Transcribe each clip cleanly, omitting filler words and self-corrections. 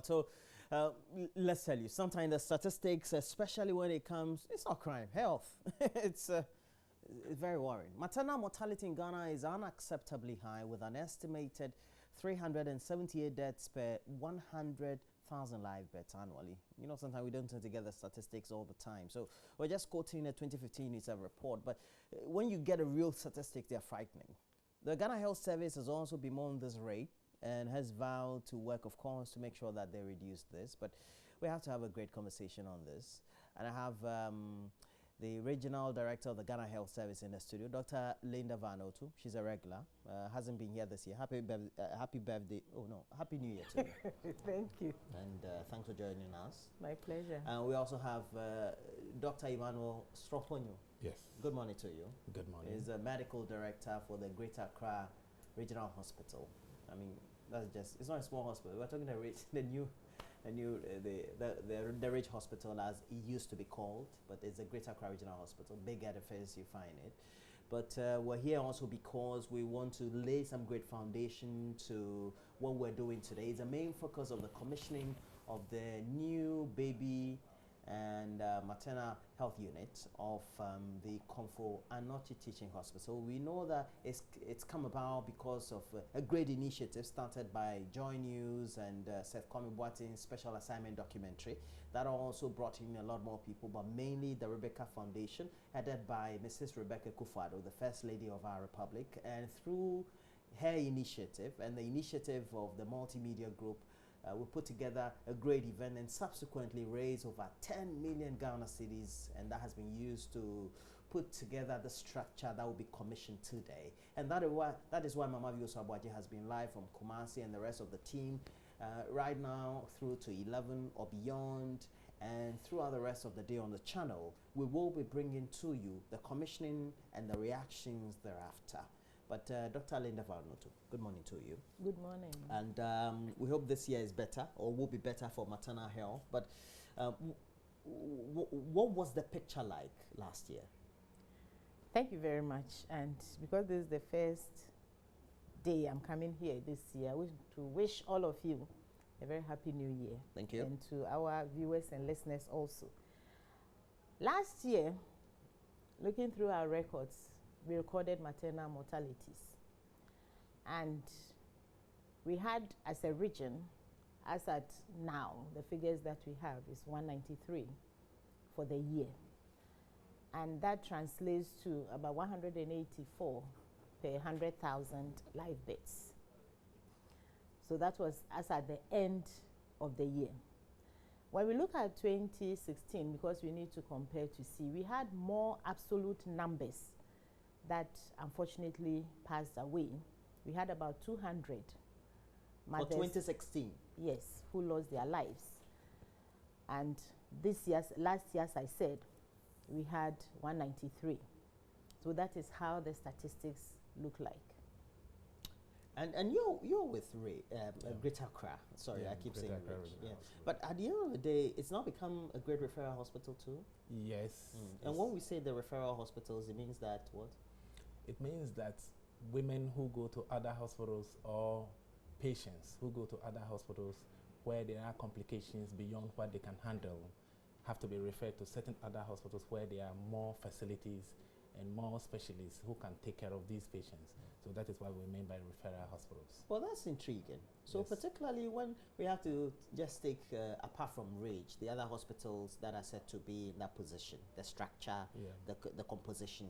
well. So let's tell you, sometimes the statistics, especially when it comes, it's not crime, health. it's very worrying. Maternal mortality in Ghana is unacceptably high, with an estimated 378 deaths per 100,000 live births annually. You know, sometimes we don't tend to get the statistics all the time. So we're just quoting a 2015 NISA report. But when you get a real statistic, they're frightening. The Ghana Health Service has also bemoaned this rate and has vowed to work, of course, to make sure that they reduce this. But we have to have a great conversation on this. And I have the regional director of the Ghana Health Service in the studio, Dr. Linda Vanotoo. She's a regular, hasn't been here this year. Happy birthday. Oh no, Happy New Year to you. Thank you. And thanks for joining us. My pleasure. And we also have Dr. Emmanuel Stroponyo. Yes. Good morning to you. Good morning. He's a medical director for the Greater Accra Regional Hospital. I mean, that's just, it's not a small hospital. We're talking the Ridge Hospital, as it used to be called, but it's a Greater Accra Regional Hospital. Big edifice, you find it. But we're here also because we want to lay some great foundation to what we're doing today. It's the main focus of the commissioning of the new baby and maternal health unit of the Komfo Anokye Teaching Hospital. We know that it's come about because of a great initiative started by JoyNews and Seth Kwame Boateng's special assignment documentary that also brought in a lot more people, but mainly the Rebecca Foundation, headed by Mrs. Rebecca Kufado, the First Lady of our Republic. And through her initiative and the initiative of the multimedia group, we put together a great event and subsequently raised over 10 million Ghana cedis, and that has been used to put together the structure that will be commissioned today. And that is why Mama Vioso Abuaje has been live from Kumasi and the rest of the team right now through to 11 or beyond, and throughout the rest of the day on the channel. We will be bringing to you the commissioning and the reactions thereafter. But Dr. Linda Vanotoo, good morning to you. Good morning. And we hope this year is better, or will be better for maternal health. But what was the picture like last year? Thank you very much. And because this is the first day I'm coming here this year, I wish to wish all of you a very happy new year. Thank you. And to our viewers and listeners also. Last year, looking through our records, we recorded maternal mortalities. And we had, as a region, as at now, the figures that we have is 193 for the year. And that translates to about 184 per 100,000 live births. So that was as at the end of the year. When we look at 2016, because we need to compare to see, we had more absolute numbers that unfortunately passed away. We had about 200 mothers. For 2016? Yes, who lost their lives. And last year, as I said, we had 193. So that is how the statistics look like. And you're with Greater Accra. Sorry, I keep saying Ridge. Yeah. But at the end of the day, it's now become a great referral hospital too? Yes. And when we say the referral hospitals, it means that what? It means that women who go to other hospitals, or patients who go to other hospitals where there are complications beyond what they can handle, have to be referred to certain other hospitals where there are more facilities and more specialists who can take care of these patients. So that is what we mean by referral hospitals. Well, that's intriguing. So yes. Particularly when we have to just take, apart from Ridge, the other hospitals that are said to be in that position, the structure, the composition,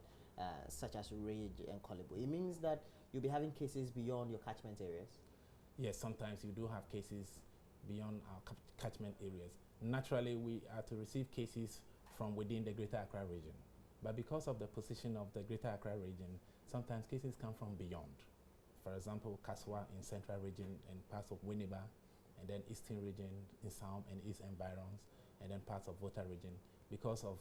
such as Ridge and Kolibu, it means that you'll be having cases beyond your catchment areas? Yes, sometimes you do have cases beyond our catchment areas. Naturally, we are to receive cases from within the Greater Accra region. But because of the position of the Greater Accra region, sometimes cases come from beyond. For example, Kaswa in Central region and parts of Winneba, and then Eastern region in Sound and East environs, and then parts of Volta region. Because of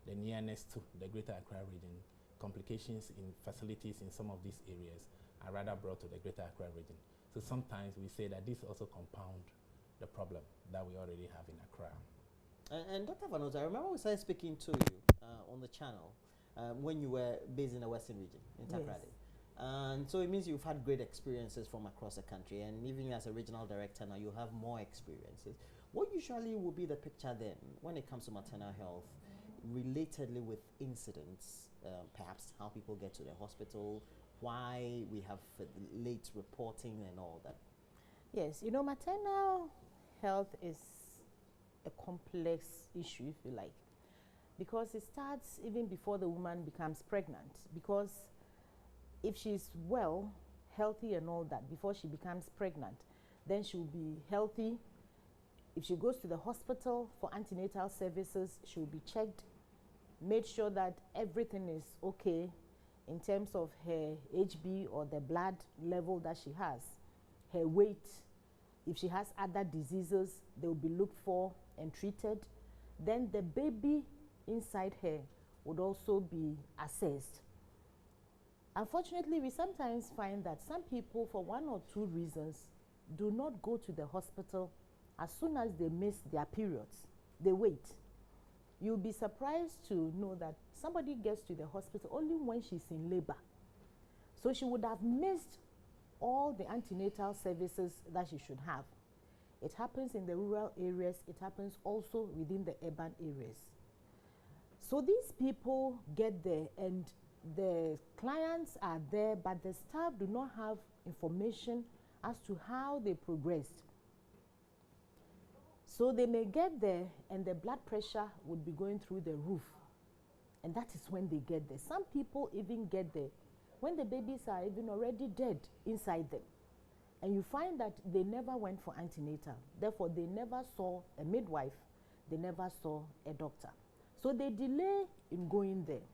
the nearness to the Greater Accra region, complications in facilities in some of these areas are rather brought to the Greater Accra region. So sometimes we say that this also compound the problem that we already have in Accra. And Dr. Vanotoo, I remember we started speaking to you on the channel when you were based in the Western region, in Takrady. Yes. And so it means you've had great experiences from across the country, and even as a regional director now, you have more experiences. What usually will be the picture then when it comes to maternal health, relatedly with incidents, perhaps how people get to the hospital, why we have late reporting and all that? Yes, you know, maternal health is a complex issue, if you like, because it starts even before the woman becomes pregnant. Because if she's well, healthy and all that, before she becomes pregnant, then she'll be healthy. If she goes to the hospital for antenatal services, she'll be checked, made sure that everything is okay in terms of her HB or the blood level that she has, her weight. If she has other diseases, they will be looked for and treated. Then the baby inside her would also be assessed. Unfortunately, we sometimes find that some people, for one or two reasons, do not go to the hospital as soon as they miss their periods. They wait. You'll be surprised to know that somebody gets to the hospital only when she's in labor. So she would have missed all the antenatal services that she should have. It happens in the rural areas. It happens also within the urban areas. So these people get there and the clients are there, but the staff do not have information as to how they progressed. So they may get there and the blood pressure would be going through the roof. And that is when they get there. Some people even get there when the babies are even already dead inside them. And you find that they never went for antenatal. Therefore, they never saw a midwife. They never saw a doctor. So they delay in going there.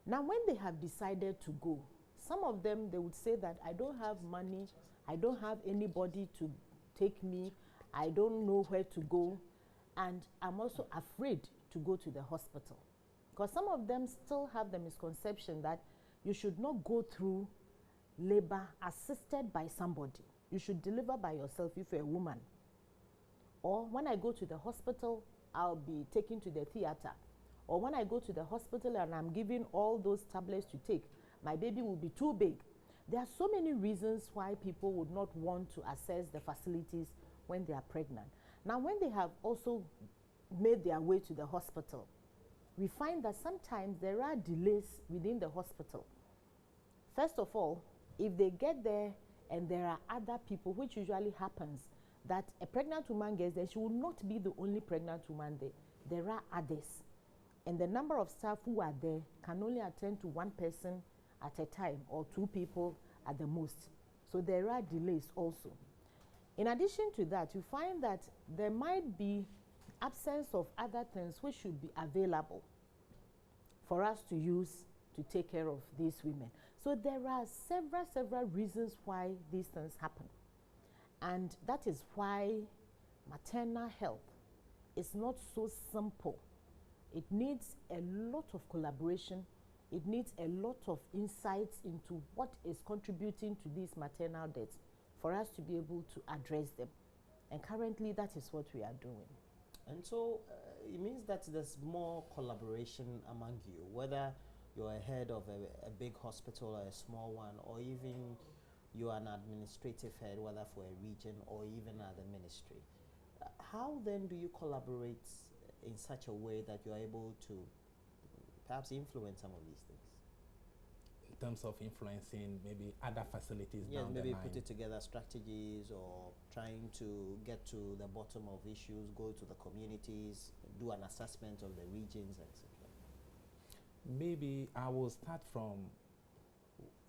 Now, when they have decided to go, some of them, they would say that I don't have money, I don't have anybody to take me, I don't know where to go, and I'm also afraid to go to the hospital. Because some of them still have the misconception that you should not go through labor assisted by somebody. You should deliver by yourself if you're a woman. Or when I go to the hospital, I'll be taken to the theater. Or when I go to the hospital and I'm given all those tablets to take, my baby will be too big. There are so many reasons why people would not want to access the facilities when they are pregnant. Now, when they have also made their way to the hospital, we find that sometimes there are delays within the hospital. First of all, if they get there and there are other people, which usually happens, that a pregnant woman gets there, she will not be the only pregnant woman there. There are others. And the number of staff who are there can only attend to one person at a time or two people at the most. So there are delays also. In addition to that, you find that there might be absence of other things which should be available for us to use to take care of these women. So there are several reasons why these things happen. And that is why maternal health is not so simple. It needs a lot of collaboration. It needs a lot of insights into what is contributing to these maternal deaths for us to be able to address them. And currently, that is what we are doing. And so it means that there's more collaboration among you, whether you're a head of a big hospital or a small one, or even you are an administrative head, whether for a region or even at the ministry. How then do you collaborate in such a way that you're able to perhaps influence some of these things? In terms of influencing maybe other facilities down maybe the line. putting together strategies or trying to get to the bottom of issues, go to the communities, do an assessment of the regions, etc. Maybe I will start from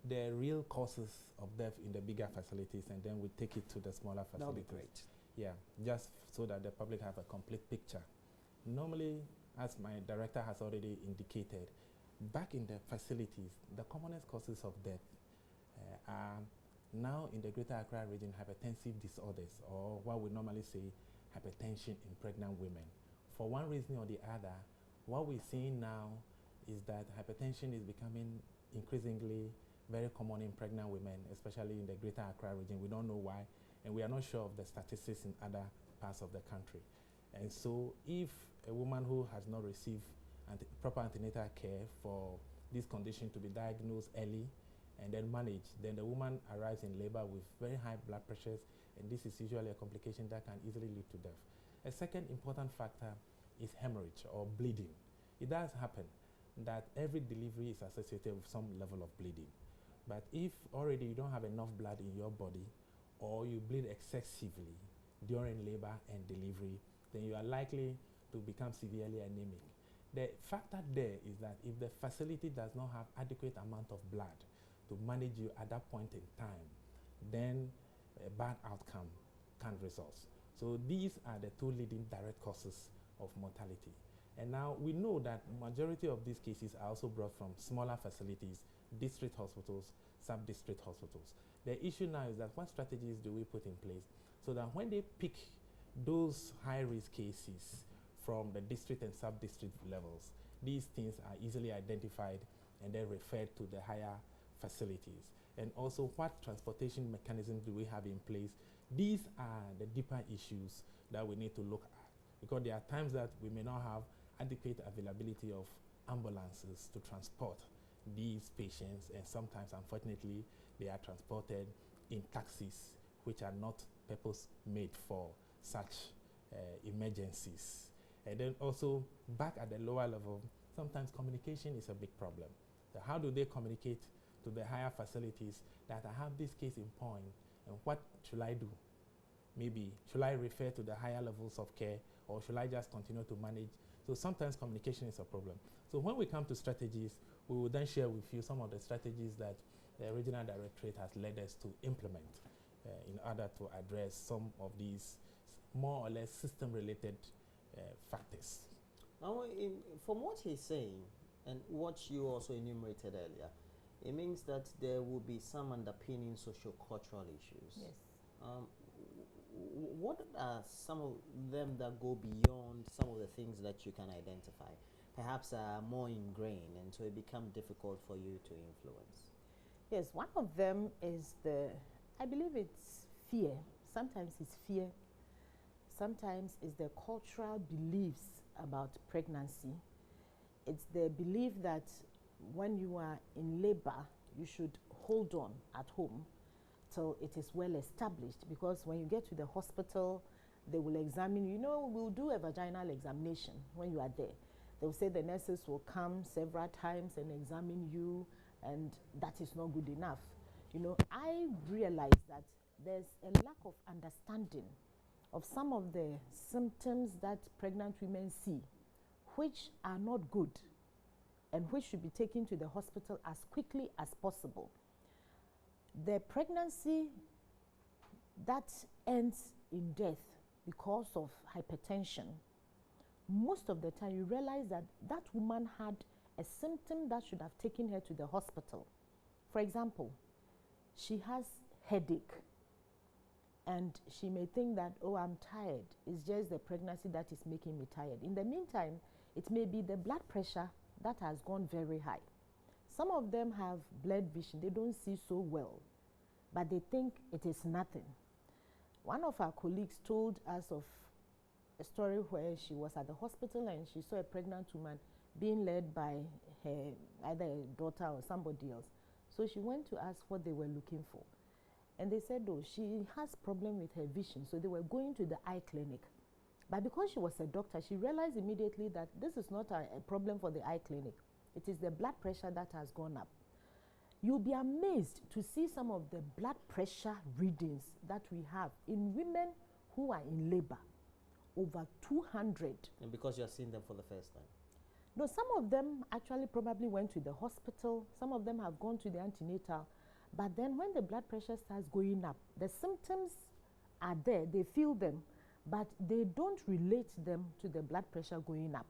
the real causes of death in the bigger facilities, and then we take it to the smaller facilities. That would be great. Yeah, just so that the public have a complete picture. Normally, as my director has already indicated, back in the facilities, the commonest causes of death are now in the Greater Accra region hypertensive disorders, or what we normally say hypertension in pregnant women. For one reason or the other, what we're seeing now is that hypertension is becoming increasingly very common in pregnant women, especially in the Greater Accra region. We don't know why, and we are not sure of the statistics in other parts of the country. And so if a woman who has not received proper antenatal care for this condition to be diagnosed early and then managed, then the woman arrives in labor with very high blood pressures, and this is usually a complication that can easily lead to death. A second important factor is hemorrhage or bleeding. It does happen that every delivery is associated with some level of bleeding. But if already you don't have enough blood in your body, or you bleed excessively during labor and delivery, then you are likely to become severely anemic. The factor there is that if the facility does not have adequate amount of blood to manage you at that point in time, then a bad outcome can result. So these are the two leading direct causes of mortality. And now we know that majority of these cases are also brought from smaller facilities, district hospitals, sub-district hospitals. The issue now is that what strategies do we put in place so that when they pick those high-risk cases from the district and sub-district levels, these things are easily identified and then referred to the higher facilities. And also, what transportation mechanisms do we have in place? These are the deeper issues that we need to look at, because there are times that we may not have adequate availability of ambulances to transport these patients, and sometimes, unfortunately, they are transported in taxis which are not purpose-made for such emergencies. And then also, back at the lower level, sometimes communication is a big problem. So how do they communicate to the higher facilities that I have this case in point, and what should I do? Maybe, should I refer to the higher levels of care, or should I just continue to manage? So sometimes communication is a problem. So when we come to strategies, we will then share with you some of the strategies that the Regional Directorate has led us to implement in order to address some of these more or less system-related factors. Now, from what he's saying and what you also enumerated earlier, it means that there will be some underpinning socio-cultural issues. Yes. What are some of them that go beyond some of the things that you can identify, perhaps are more ingrained, and so it becomes difficult for you to influence? Yes, one of them is I believe it's fear. Sometimes it's fear. Sometimes it's the cultural beliefs about pregnancy. It's the belief that when you are in labor, you should hold on at home till it is well established, because when you get to the hospital, they will examine you. We'll do a vaginal examination when you are there. They'll say the nurses will come several times and examine you, and that is not good enough. I realize that there's a lack of understanding of some of the symptoms that pregnant women see, which are not good and which should be taken to the hospital as quickly as possible. The pregnancy that ends in death because of hypertension, most of the time you realize that that woman had a symptom that should have taken her to the hospital. For example, she has headache, and she may think that, oh, I'm tired. It's just the pregnancy that is making me tired. In the meantime, it may be the blood pressure that has gone very high. Some of them have blurred vision. They don't see so well, but they think it is nothing. One of our colleagues told us of a story where she was at the hospital and she saw a pregnant woman being led by her, either a daughter or somebody else. So she went to ask what they were looking for. And they said, oh, she has problem with her vision. So they were going to the eye clinic. But because she was a doctor, she realized immediately that this is not a problem for the eye clinic. It is the blood pressure that has gone up. You'll be amazed to see some of the blood pressure readings that we have in women who are in labor, over 200. And because you're seeing them for the first time? No, some of them actually probably went to the hospital. Some of them have gone to the antenatal. But then when the blood pressure starts going up, the symptoms are there, they feel them, but they don't relate them to the blood pressure going up.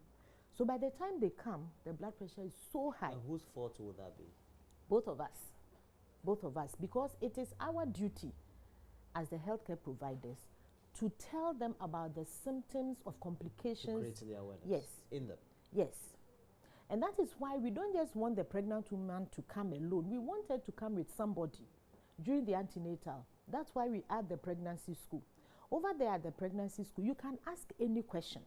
So by the time they come, the blood pressure is so high. And whose fault would that be? Both of us. Both of us. Because it is our duty as the healthcare providers to tell them about the symptoms of complications. To create the awareness. Yes. In them. Yes. And that is why we don't just want the pregnant woman to come alone. We want her to come with somebody during the antenatal. That's why we add the pregnancy school. Over there at the pregnancy school, you can ask any question.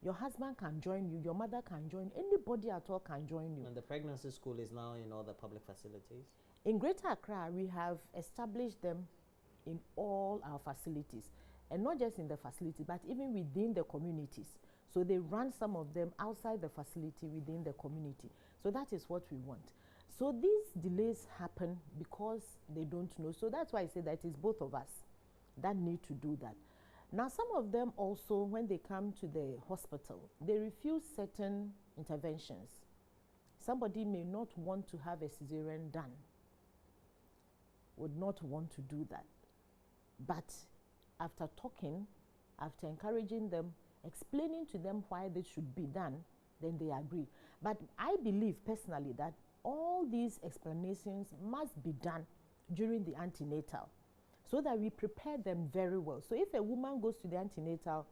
Your husband can join you, your mother can join, anybody at all can join you. And the pregnancy school is now in all the public facilities? In Greater Accra, we have established them in all our facilities, and not just in the facility, but even within the communities. So they run some of them outside the facility within the community. So that is what we want. So these delays happen because they don't know. So that's why I say that it's both of us that need to do that. Now, some of them also, when they come to the hospital, they refuse certain interventions. Somebody may not want to have a cesarean done, would not want to do that. But after talking, after encouraging them, explaining to them why this should be done, then they agree. But I believe personally that all these explanations must be done during the antenatal so that we prepare them very well. So if a woman goes to the antenatal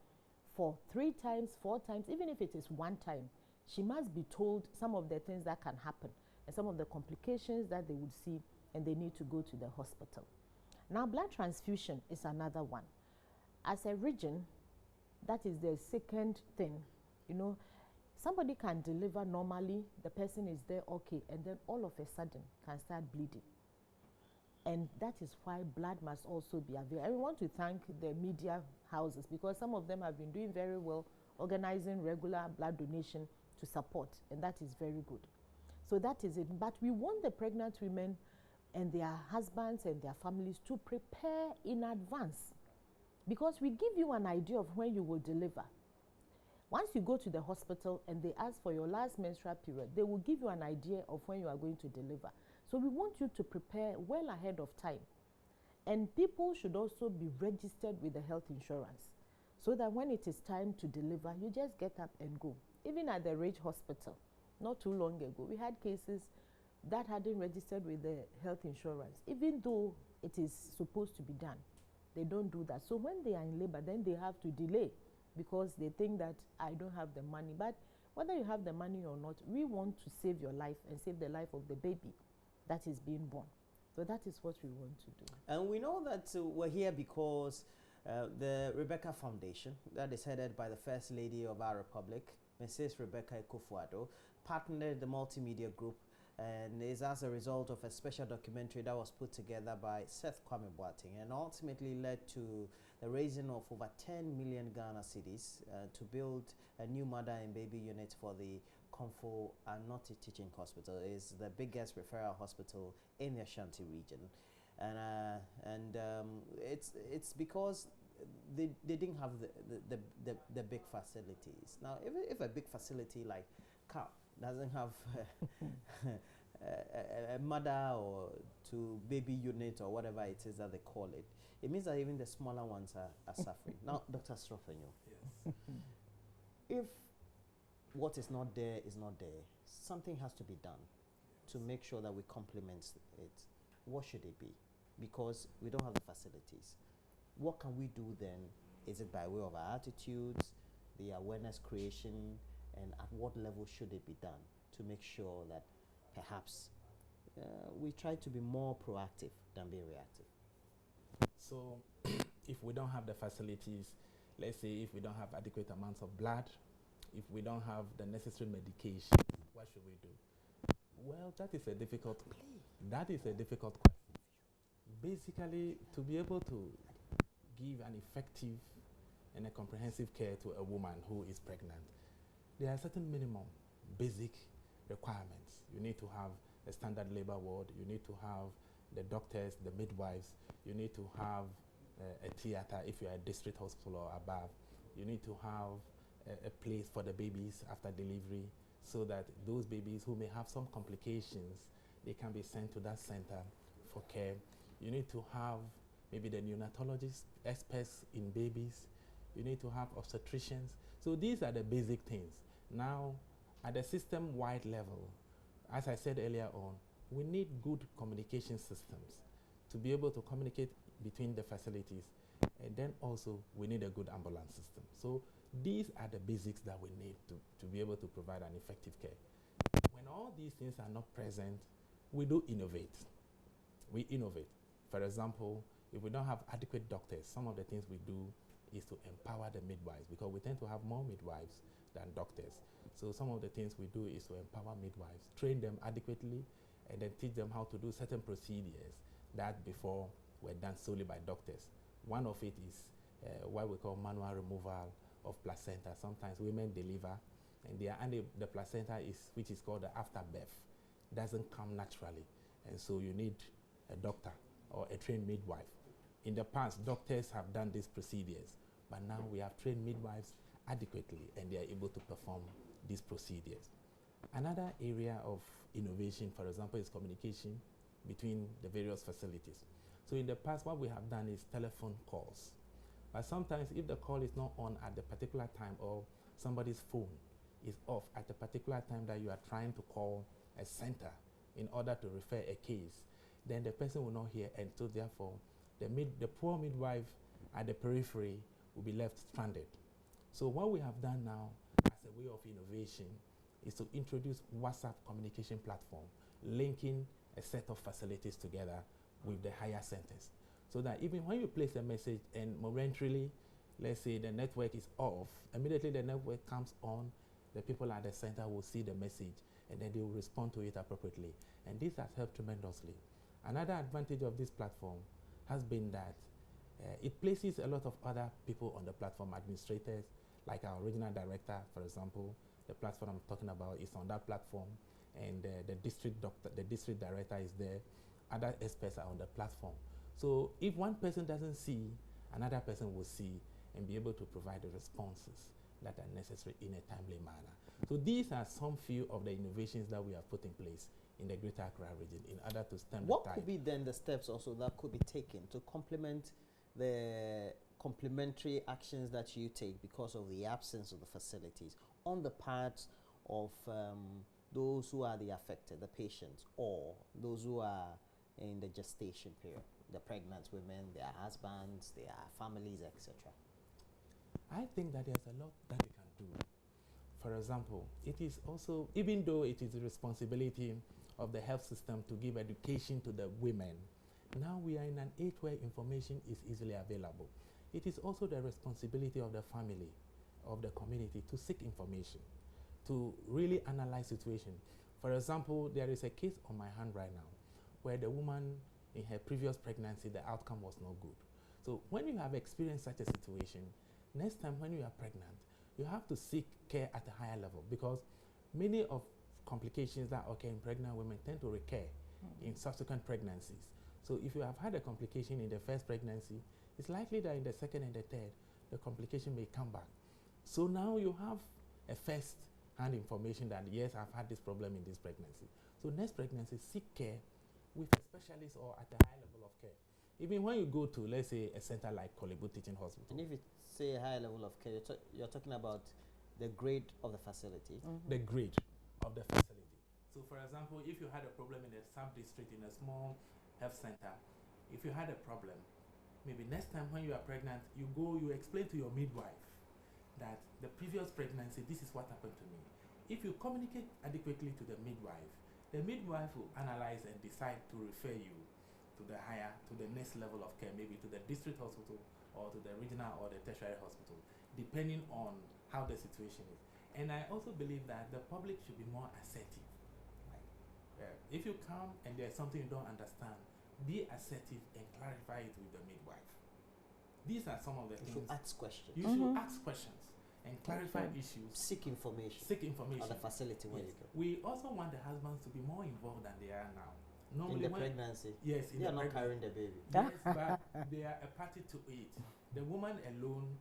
for 3 times, 4 times, even if it is 1 time, she must be told some of the things that can happen and some of the complications that they would see, and they need to go to the hospital. Now, blood transfusion is another one. As a region, that is the second thing. You know, somebody can deliver normally, the person is there okay, and then all of a sudden can start bleeding. And that is why blood must also be available. I want to thank the media houses, because some of them have been doing very well, organizing regular blood donation to support, and that is very good. So that is it. But we want the pregnant women and their husbands and their families to prepare in advance, because we give you an idea of when you will deliver. Once you go to the hospital and they ask for your last menstrual period, they will give you an idea of when you are going to deliver. So we want you to prepare well ahead of time. And people should also be registered with the health insurance, so that when it is time to deliver, you just get up and go. Even at the Rage Hospital, not too long ago, we had cases that hadn't registered with the health insurance, even though it is supposed to be done. They don't do that. So when they are in labor, then they have to delay because they think that I don't have the money. But whether you have the money or not, we want to save your life and save the life of the baby that is being born. So that is what we want to do. And we know that we're here because the Rebecca Foundation, that is headed by the First Lady of our Republic, Mrs. Rebecca Ekufuado, partnered the multimedia group, and is as a result of a special documentary that was put together by Seth Kwame Boateng, and ultimately led to the raising of over 10 million Ghana cedis to build a new mother and baby unit for the Komfo Anoti Teaching Hospital. It is the biggest referral hospital in the Ashanti region, and it's because they didn't have the big facilities. Now, if a big facility like CAP doesn't have a mother or to baby unit or whatever it is that they call it, it means that even the smaller ones are suffering. Now, Dr. Strofanyo, Yes. if what is not there is not there, something has to be done to make sure that we complement it. What should it be? Because we don't have the facilities. What can we do then? Is it by way of our attitudes, the awareness creation, and at what level should it be done to make sure that perhaps we try to be more proactive than being reactive? So if we don't have the facilities, let's say if we don't have adequate amounts of blood, if we don't have the necessary medication, what should we do? Well, that is a difficult question. Basically, to be able to give an effective and a comprehensive care to a woman who is pregnant, there are certain minimum basic requirements. You need to have a standard labor ward, you need to have the doctors, the midwives, you need to have a theater if you're a district hospital or above, you need to have a place for the babies after delivery, so that those babies who may have some complications, they can be sent to that center for care. You need to have maybe the neonatologists, experts in babies. You need to have obstetricians. So these are the basic things. Now, at the system-wide level, as I said earlier on, we need good communication systems to be able to communicate between the facilities. And then also, we need a good ambulance system. So these are the basics that we need to be able to provide an effective care. When all these things are not present, we do innovate. We innovate. For example, if we don't have adequate doctors, some of the things we do is to empower the midwives, because we tend to have more midwives than doctors. So some of the things we do is to empower midwives, train them adequately, and then teach them how to do certain procedures that before were done solely by doctors. One of it is what we call manual removal of placenta. Sometimes women deliver and the placenta which is called the afterbirth, doesn't come naturally, and so you need a doctor or a trained midwife. In the past, doctors have done these procedures, but now we have trained midwives adequately and they are able to perform these procedures. Another area of innovation, for example, is communication between the various facilities. So in the past, what we have done is telephone calls. But sometimes if the call is not on at the particular time, or somebody's phone is off at the particular time that you are trying to call a center in order to refer a case, then the person will not hear, and so therefore the poor midwife at the periphery will be left stranded. So what we have done now as a way of innovation is to introduce WhatsApp communication platform, linking a set of facilities together with the higher centers. So that even when you place a message and momentarily, let's say the network is off, immediately the network comes on, the people at the center will see the message and then they will respond to it appropriately. And this has helped tremendously. Another advantage of this platform has been that it places a lot of other people on the platform, administrators, like our regional director, for example. The platform I'm talking about is on that platform, and the district director is there. Other experts are on the platform. So if one person doesn't see, another person will see and be able to provide the responses that are necessary in a timely manner. So these are some few of the innovations that we have put in place in the Greater Accra region in order to stem the tide. What could be then the steps also that could be taken to complement the complementary actions that you take because of the absence of the facilities on the part of those who are the affected, the patients, or those who are in the gestation period, the pregnant women, their husbands, their families, etc.? I think that there's a lot that we can do. For example, it is also, even though it is the responsibility of the health system to give education to the women, now we are in an age where information is easily available. It is also the responsibility of the family, of the community, to seek information, to really analyze situation. For example, there is a case on my hand right now where the woman in her previous pregnancy, the outcome was not good. So when you have experienced such a situation, next time when you are pregnant, you have to seek care at a higher level, because many of complications that occur in pregnant women tend to recur in subsequent pregnancies. So if you have had a complication in the first pregnancy, it's likely that in the second and the third, the complication may come back. So now you have a first-hand information that, yes, I've had this problem in this pregnancy. So next pregnancy, seek care with a specialist or at a high level of care. Even when you go to, let's say, a center like Kolebu Teaching Hospital. And if you say a high level of care, you're talking about the grade of the facility. The grade of the facility. So for example, if you had a problem in a sub-district, in a small health center, if you had a problem, maybe next time when you are pregnant, you explain to your midwife that the previous pregnancy, this is what happened to me. If you communicate adequately to the midwife will analyze and decide to refer you to the next level of care, maybe to the district hospital or to the regional or the tertiary hospital, depending on how the situation is. And I also believe that the public should be more assertive. If you come and there's something you don't understand, be assertive and clarify it with the midwife. These are some of the things. You should ask questions. You should ask questions and clarify issues. Seek information. Seek information. At the facility where you go. We also want the husbands to be more involved than they are now. Normally in the pregnancy. Yes, they are not carrying the baby. Yes, but they are a party to it. The woman alone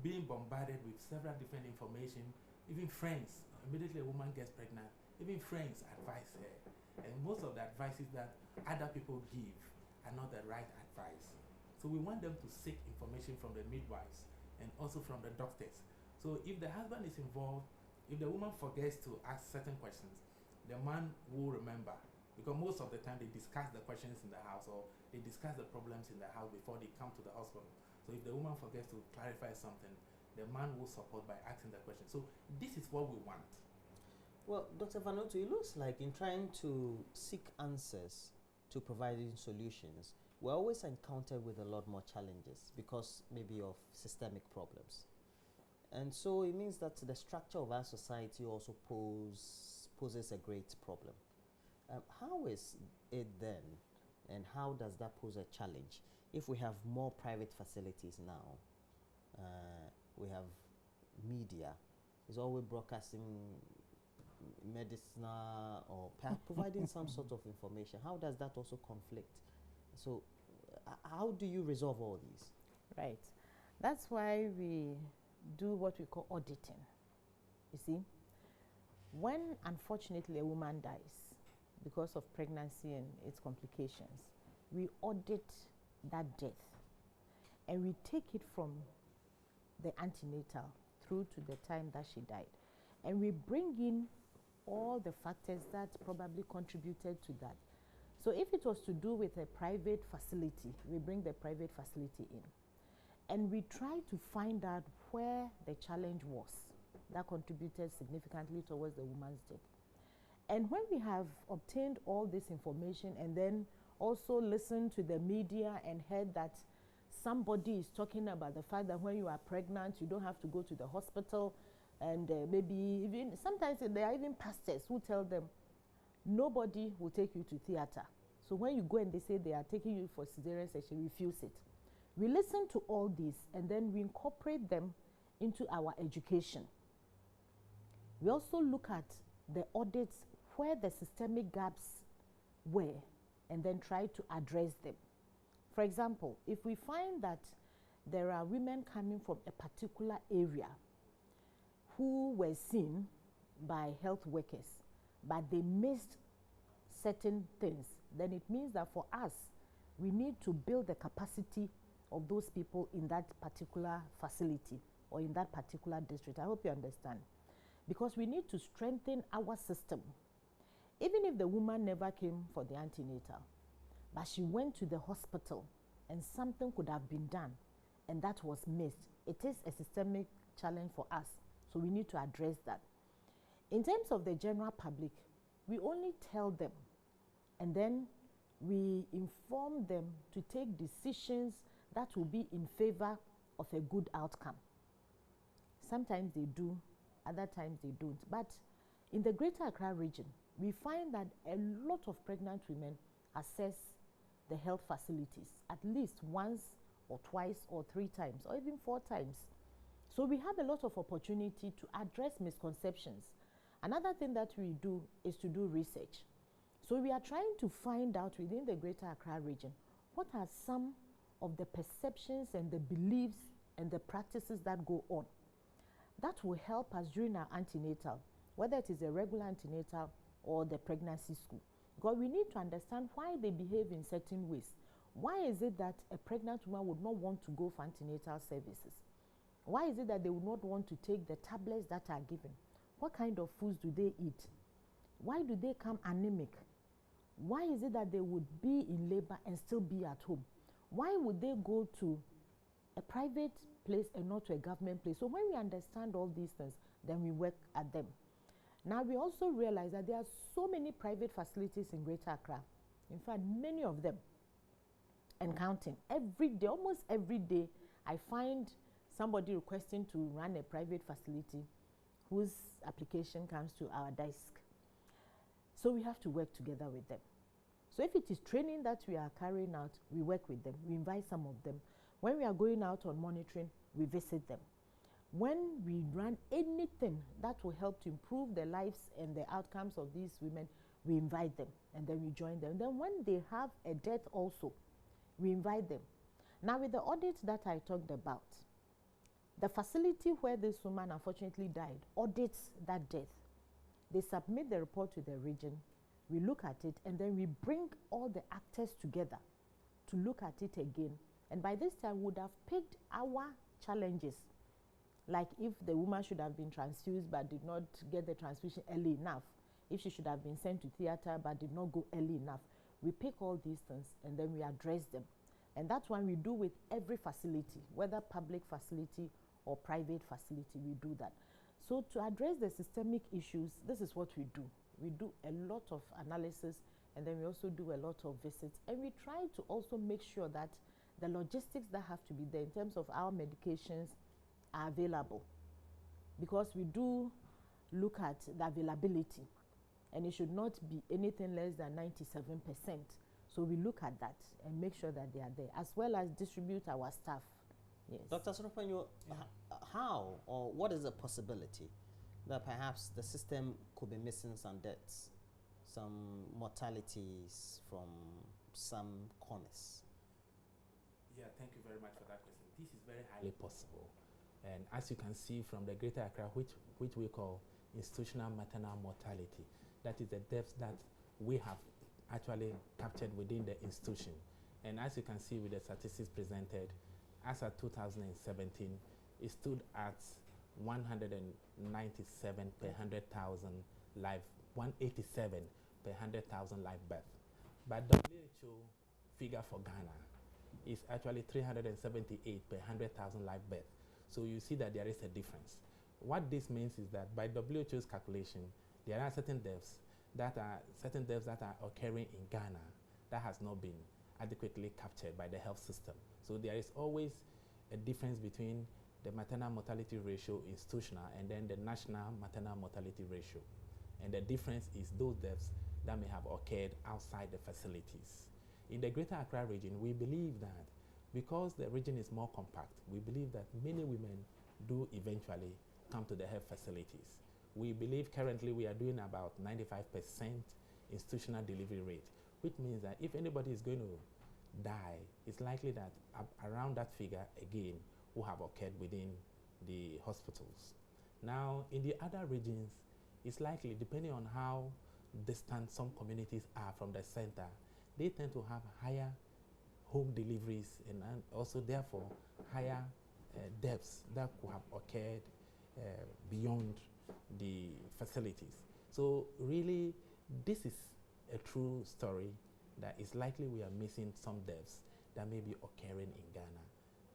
being bombarded with several different information, even friends, immediately a woman gets pregnant, even friends advise her. And most of the advices that other people give are not the right advice. So we want them to seek information from the midwives and also from the doctors. So if the husband is involved, if the woman forgets to ask certain questions, the man will remember. Because most of the time they discuss the questions in the house, or they discuss the problems in the house before they come to the hospital. So if the woman forgets to clarify something, the man will support by asking the question. So this is what we want. Well, Dr. Vanotoo, it looks like in trying to seek answers to providing solutions, we're always encountered with a lot more challenges because maybe of systemic problems. And so it means that the structure of our society also poses a great problem. How is it then, and how does that pose a challenge if we have more private facilities now? We have media is always broadcasting medicinal or providing some sort of information. How does that also conflict? So how do you resolve all these? Right. That's why we do what we call auditing. You see, when unfortunately a woman dies because of pregnancy and its complications, we audit that death and we take it from the antenatal through to the time that she died. And we bring in all the factors that probably contributed to that. So if it was to do with a private facility, we bring the private facility in. And we try to find out where the challenge was that contributed significantly towards the woman's death. And when we have obtained all this information and then also listened to the media and heard that somebody is talking about the fact that when you are pregnant, you don't have to go to the hospital, and maybe even sometimes there are even pastors who tell them nobody will take you to theater. So when you go and they say they are taking you for cesarean section, refuse it. We listen to all these and then we incorporate them into our education. We also look at the audits where the systemic gaps were and then try to address them. For example, if we find that there are women coming from a particular area who were seen by health workers, but they missed certain things, then it means that for us, we need to build the capacity of those people in that particular facility or in that particular district. I hope you understand. Because we need to strengthen our system. Even if the woman never came for the antenatal, but she went to the hospital and something could have been done and that was missed, it is a systemic challenge for us. So we need to address that. In terms of the general public, we only tell them and then we inform them to take decisions that will be in favor of a good outcome. Sometimes they do, other times they don't. But in the Greater Accra region, we find that a lot of pregnant women access the health facilities at least once or twice or 3 times or even 4 times. So we have a lot of opportunity to address misconceptions. Another thing that we do is to do research. So we are trying to find out within the Greater Accra region, what are some of the perceptions and the beliefs and the practices that go on. That will help us during our antenatal, whether it is a regular antenatal or the pregnancy school. Because we need to understand why they behave in certain ways. Why is it that a pregnant woman would not want to go for antenatal services? Why is it that they would not want to take the tablets that are given? What kind of foods do they eat? Why do they come anemic? Why is it that they would be in labor and still be at home? Why would they go to a private place and not to a government place? So when we understand all these things, then we work at them. Now we also realize that there are so many private facilities in Greater Accra. In fact, many of them, and counting. Every day, almost every day, I find somebody requesting to run a private facility whose application comes to our desk. So we have to work together with them. So if it is training that we are carrying out, we work with them. We invite some of them. When we are going out on monitoring, we visit them. When we run anything that will help to improve the lives and the outcomes of these women, we invite them and then we join them. Then when they have a death also, we invite them. Now with the audit that I talked about, the facility where this woman unfortunately died audits that death. They submit the report to the region, we look at it, and then we bring all the actors together to look at it again. And by this time, we would have picked our challenges, like if the woman should have been transfused but did not get the transfusion early enough, if she should have been sent to theater but did not go early enough. We pick all these things and then we address them. And that's what we do with every facility, whether public facility or private facility, we do that. So to address the systemic issues, this is what we do. We do a lot of analysis and then we also do a lot of visits. And we try to also make sure that the logistics that have to be there in terms of our medications are available. Because we do look at the availability. and it should not be anything less than 97%. So we look at that and make sure that they are there, as well as distribute our staff. Yes. Dr. Sorofanyo, how or what is the possibility that perhaps the system could be missing some deaths, some mortalities from some corners? Yeah, thank you very much for that question. This is very highly possible. And as you can see from the Greater Accra, which we call institutional maternal mortality, that is the deaths that we have actually captured within the institution. And as you can see with the statistics presented, as of 2017, it stood at 197 per 100,000 live, 187 per 100,000 live birth. But WHO figure for Ghana is actually 378 per 100,000 live birth. So you see that there is a difference. What this means is that by WHO's calculation, there are certain deaths that are occurring in Ghana that has not been adequately captured by the health system. So there is always a difference between the maternal mortality ratio institutional and then the national maternal mortality ratio. And the difference is those deaths that may have occurred outside the facilities. In the Greater Accra region, we believe that because the region is more compact, we believe that many women do eventually come to the health facilities. We believe currently we are doing about 95% institutional delivery rate, which means that if anybody is going to die, it's likely that around that figure again will have occurred within the hospitals. Now, in the other regions, it's likely, depending on how distant some communities are from the center, they tend to have higher home deliveries and also therefore higher deaths that could have occurred beyond the facilities. So really, this is a true story that is likely we are missing some deaths that may be occurring in Ghana.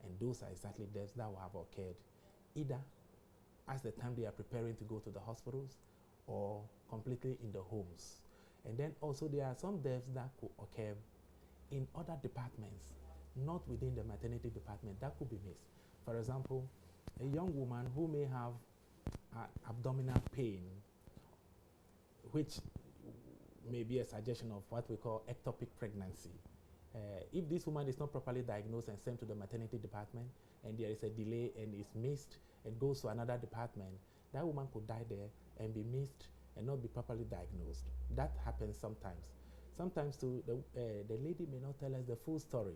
And those are exactly deaths that will have occurred either as the time they are preparing to go to the hospitals or completely in the homes. And then also there are some deaths that could occur in other departments, not within the maternity department, that could be missed. For example, a young woman who may have abdominal pain, which may be a suggestion of what we call ectopic pregnancy. If this woman is not properly diagnosed and sent to the maternity department, and there is a delay and is missed and goes to another department, that woman could die there and be missed and not be properly diagnosed. That happens sometimes. Sometimes too, the lady may not tell us the full story.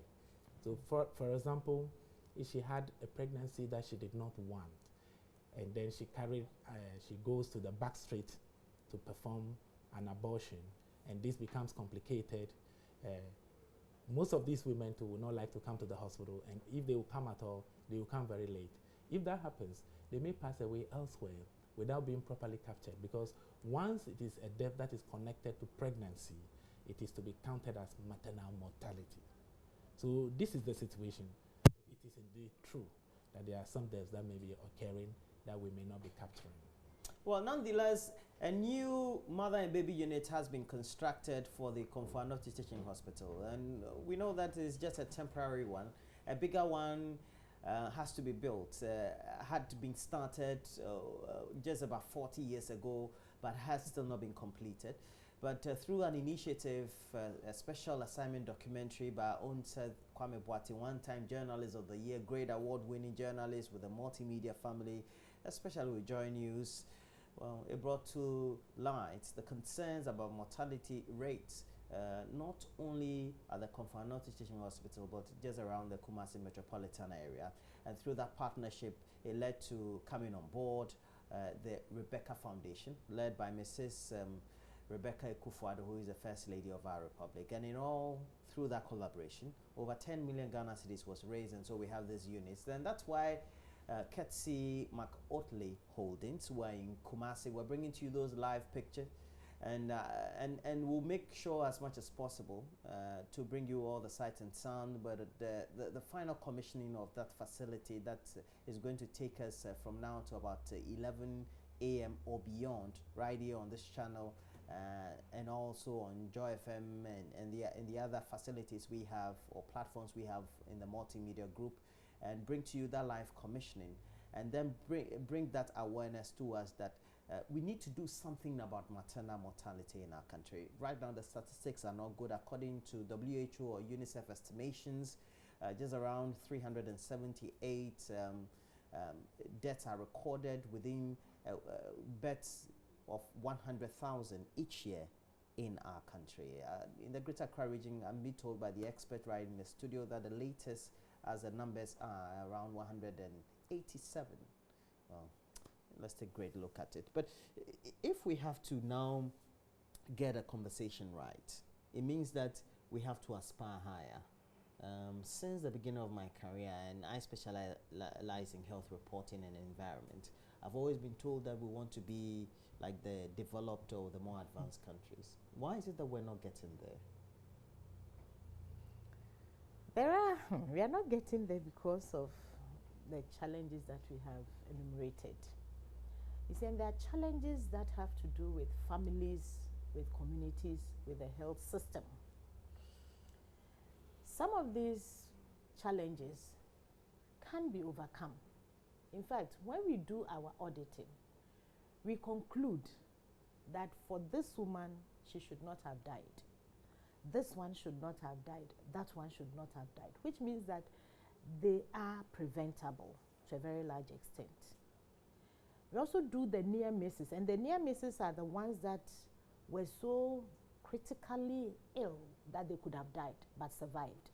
So for example, if she had a pregnancy that she did not want, and then she goes to the back street to perform an abortion, and this becomes complicated, most of these women too will not like to come to the hospital, and if they will come at all, they will come very late. If that happens, they may pass away elsewhere without being properly captured, because once it is a death that is connected to pregnancy, it is to be counted as maternal mortality. So this is the situation. It is indeed true that there are some deaths that may be occurring that we may not be capturing. Well, nonetheless, a new mother and baby unit has been constructed for the Vanotoo Teaching Hospital, and we know that is just a temporary one. A bigger one has to be built. Had been started just about 40 years ago, but has still not been completed. But through an initiative, a special assignment documentary by our own Seth Kwame Boati, one-time Journalist of the Year, great award-winning journalist with the multimedia family, especially with JoyNews, well, it brought to light the concerns about mortality rates, not only at the Vanotoo Teaching Hospital, but just around the Kumasi metropolitan area. And through that partnership, it led to coming on board the Rebecca Foundation, led by Mrs. Rebecca Ekufuado, who is the First Lady of our Republic. And in all, through that collaboration, over 10 million Ghana cedis was raised, and so we have these units. Then that's why Ketsi McOtley Holdings, who are in Kumasi, we're bringing to you those live pictures, and we'll make sure as much as possible to bring you all the sight and sound. But the final commissioning of that facility that is going to take us from now to about 11 a.m. or beyond, right here on this channel. And also on Joy FM and the other facilities we have or platforms we have in the multimedia group, and bring to you that live commissioning, and then bring that awareness to us that we need to do something about maternal mortality in our country. Right now, the statistics are not good. According to WHO or UNICEF estimations, just around 378 deaths are recorded within births of 100,000 each year in our country. In the Greater Accra region, I'm being told by the expert right in the studio that the latest as the numbers are around 187. Well, let's take a great look at it. But if we have to now get a conversation right, it means that we have to aspire higher. Since the beginning of my career, and I specialize in health reporting and environment, I've always been told that we want to be like the developed or the more advanced countries. Why is it that we're not getting there? We are not getting there because of the challenges that we have enumerated. You see, and there are challenges that have to do with families, with communities, with the health system. Some of these challenges can be overcome. In fact, when we do our auditing, we conclude that for this woman, she should not have died. This one should not have died. That one should not have died, which means that they are preventable to a very large extent. We also do the near misses, and the near misses are the ones that were so critically ill that they could have died but survived.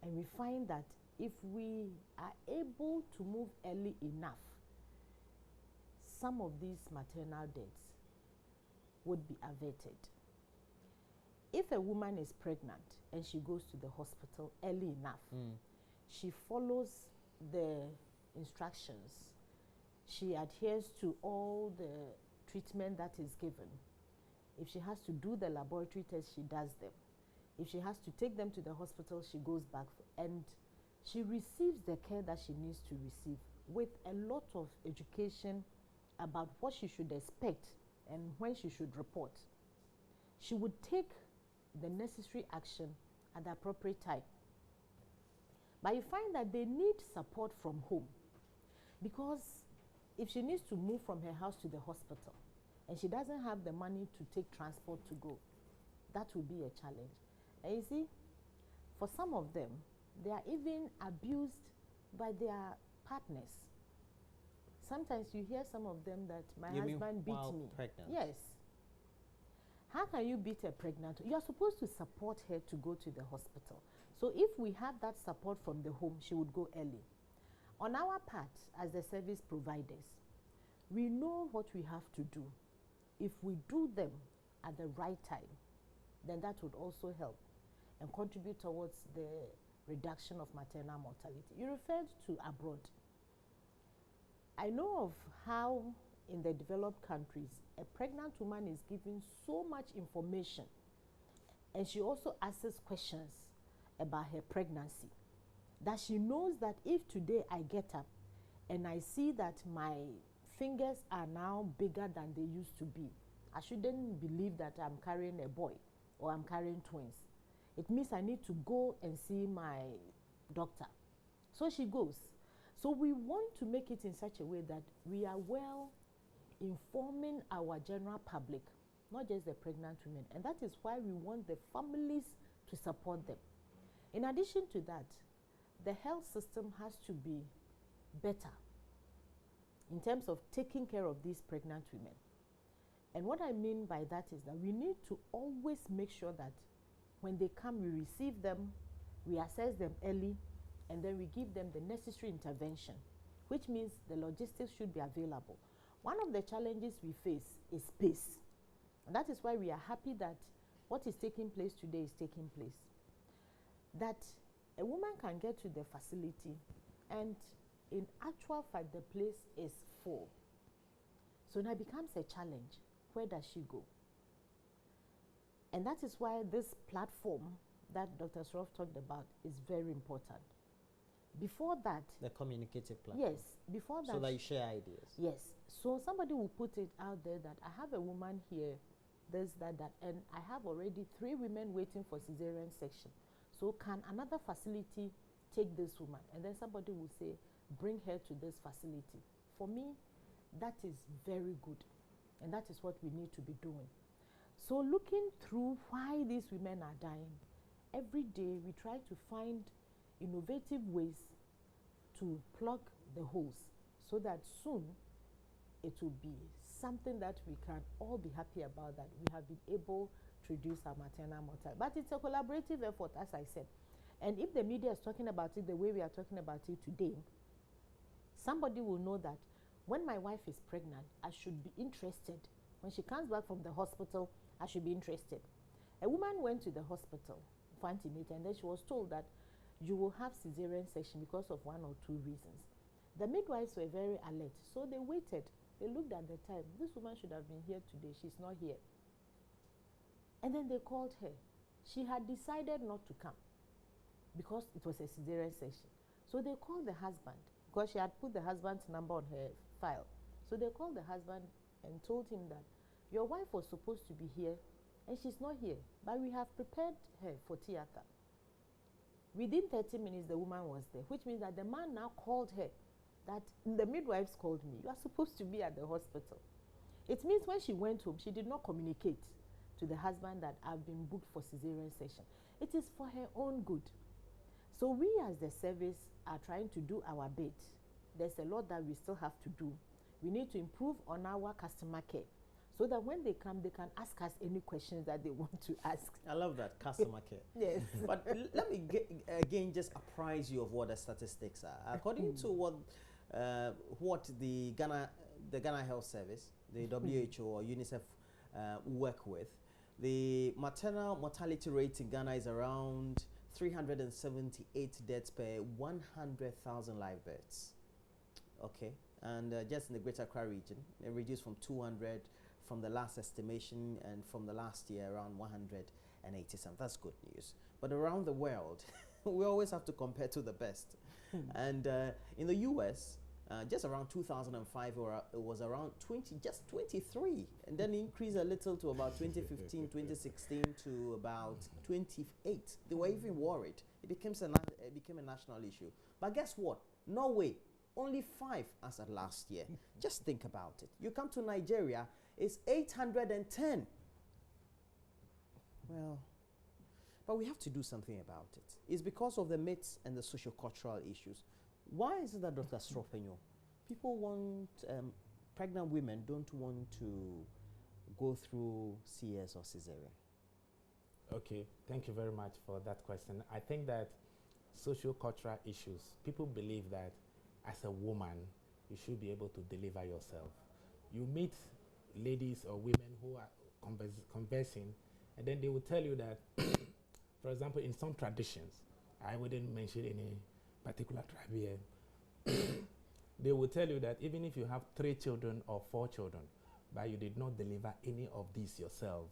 And we find that if we are able to move early enough, some of these maternal deaths would be averted. If a woman is pregnant and she goes to the hospital early enough, she follows the instructions, she adheres to all the treatment that is given. If she has to do the laboratory tests, she does them. If she has to take them to the hospital, she goes back and she receives the care that she needs to receive with a lot of education about what she should expect and when she should report. She would take the necessary action at the appropriate time. But you find that they need support from home, because if she needs to move from her house to the hospital and she doesn't have the money to take transport to go, that will be a challenge. And you see, for some of them, they are even abused by their partners. Sometimes you hear some of them that my husband beat me. Pregnant? Yes. How can you beat a pregnant? You are supposed to support her to go to the hospital. So if we have that support from the home, she would go early. On our part, as the service providers, we know what we have to do. If we do them at the right time, then that would also help and contribute towards the reduction of maternal mortality. You referred to abroad. I know of how in the developed countries, a pregnant woman is given so much information, and she also asks questions about her pregnancy, that she knows that if today I get up and I see that my fingers are now bigger than they used to be, I shouldn't believe that I'm carrying a boy or I'm carrying twins. It means I need to go and see my doctor. So she goes. So we want to make it in such a way that we are well informing our general public, not just the pregnant women. And that is why we want the families to support them. In addition to that, the health system has to be better in terms of taking care of these pregnant women. And what I mean by that is that we need to always make sure that when they come, we receive them, we assess them early, and then we give them the necessary intervention, which means the logistics should be available. One of the challenges we face is space. And that is why we are happy that what is taking place today is taking place. That a woman can get to the facility and in actual fact the place is full. So now it becomes a challenge. Where does she go? And that is why this platform that Dr. Sroff talked about is very important. Before that, the communicative platform. Yes, before that. So that you share ideas. Yes. So somebody will put it out there that I have a woman here, this, that, and I have already 3 women waiting for cesarean section. So can another facility take this woman? And then somebody will say, bring her to this facility. For me, that is very good. And that is what we need to be doing. So looking through why these women are dying, every day we try to find innovative ways to plug the holes so that soon it will be something that we can all be happy about, that we have been able to reduce our maternal mortality. But it's a collaborative effort, as I said. And if the media is talking about it the way we are talking about it today, somebody will know that when my wife is pregnant, I should be interested. When she comes back from the hospital, I should be interested. A woman went to the hospital for antenatal, and then she was told that you will have cesarean section because of 1 or 2 reasons. The midwives were very alert, so they waited. They looked at the time. This woman should have been here today. She's not here. And then they called her. She had decided not to come because it was a cesarean section. So they called the husband, because she had put the husband's number on her file. So they called the husband and told him that your wife was supposed to be here and she's not here, but we have prepared her for theater. Within 30 minutes, the woman was there, which means that the man now called her, that the midwives called me, you are supposed to be at the hospital. It means when she went home, she did not communicate to the husband that I've been booked for cesarean section. It is for her own good. So we as the service are trying to do our bit. There's a lot that we still have to do. We need to improve on our customer care so that when they come, they can ask us any questions that they want to ask. I love that, customer care. Yes. But let me again just apprise you of what the statistics are. According to what the Ghana Health Service, the WHO or UNICEF work with, the maternal mortality rate in Ghana is around 378 deaths per 100,000 live births. Okay, and just in the Greater Accra region, it reduced from 200 from the last estimation, and from the last year around 180 something. That's good news. But around the world, we always have to compare to the best. And in the US, just around 2005, it was around 23, and then increased a little to about 2015, 2016 to about 28. They were even worried. It became a national issue. But guess what? Norway, only 5 as of last year. Just think about it. You come to Nigeria, it's 810. Well, but we have to do something about it. It's because of the myths and the socio-cultural issues. Why is it that, Dr. Stropenyo, people want, pregnant women don't want to go through CS or cesarean? Okay, thank you very much for that question. I think that socio-cultural issues, people believe that as a woman, you should be able to deliver yourself. You meet ladies or women who are conversing, and then they will tell you that, for example, in some traditions, I wouldn't mention any particular tribe here, they will tell you that even if you have 3 children or 4 children, but you did not deliver any of these yourself,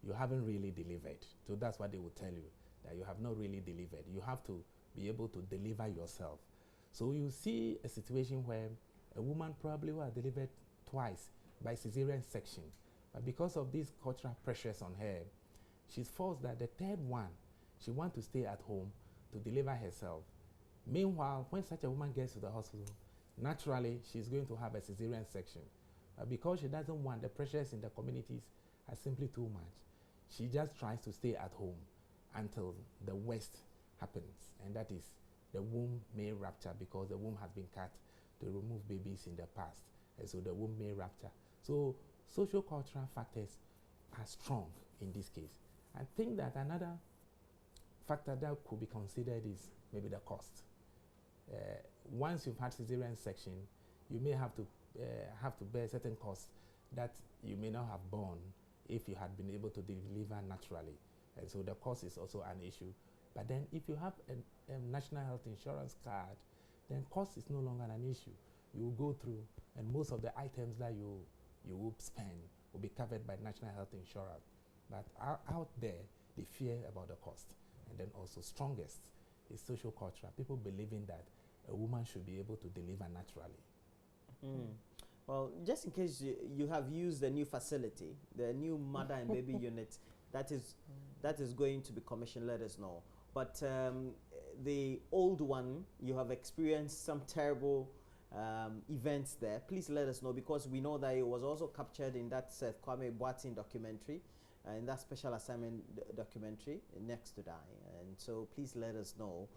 you haven't really delivered. So that's what they will tell you, that you have not really delivered. You have to be able to deliver yourself. So you see a situation where a woman probably will have delivered twice by cesarean section, but because of these cultural pressures on her, she's forced that the 3rd one, she wants to stay at home to deliver herself. Meanwhile, when such a woman gets to the hospital, naturally, she's going to have a cesarean section. But because she doesn't want, the pressures in the communities are simply too much. She just tries to stay at home until the worst happens, and that is the womb may rupture, because the womb has been cut to remove babies in the past, and so the womb may rupture. So socio-cultural factors are strong in this case. I think that another factor that could be considered is maybe the cost. Once you've had cesarean section, you may have to bear certain costs that you may not have borne if you had been able to deliver naturally, and so the cost is also an issue. But then if you have a national health insurance card, then cost is no longer an issue. You will go through, and most of the items that you will spend will be covered by national health insurance. But out there, they fear about the cost. And then also strongest is social culture. People believing that a woman should be able to deliver naturally. Well, just in case you have used the new facility, the new mother and baby unit that is going to be commissioned, let us know. But the old one, you have experienced some terrible events there, please let us know, because we know that it was also captured in that Kwame Boateng documentary, in that special assignment documentary, Next to Die. And so please let us know.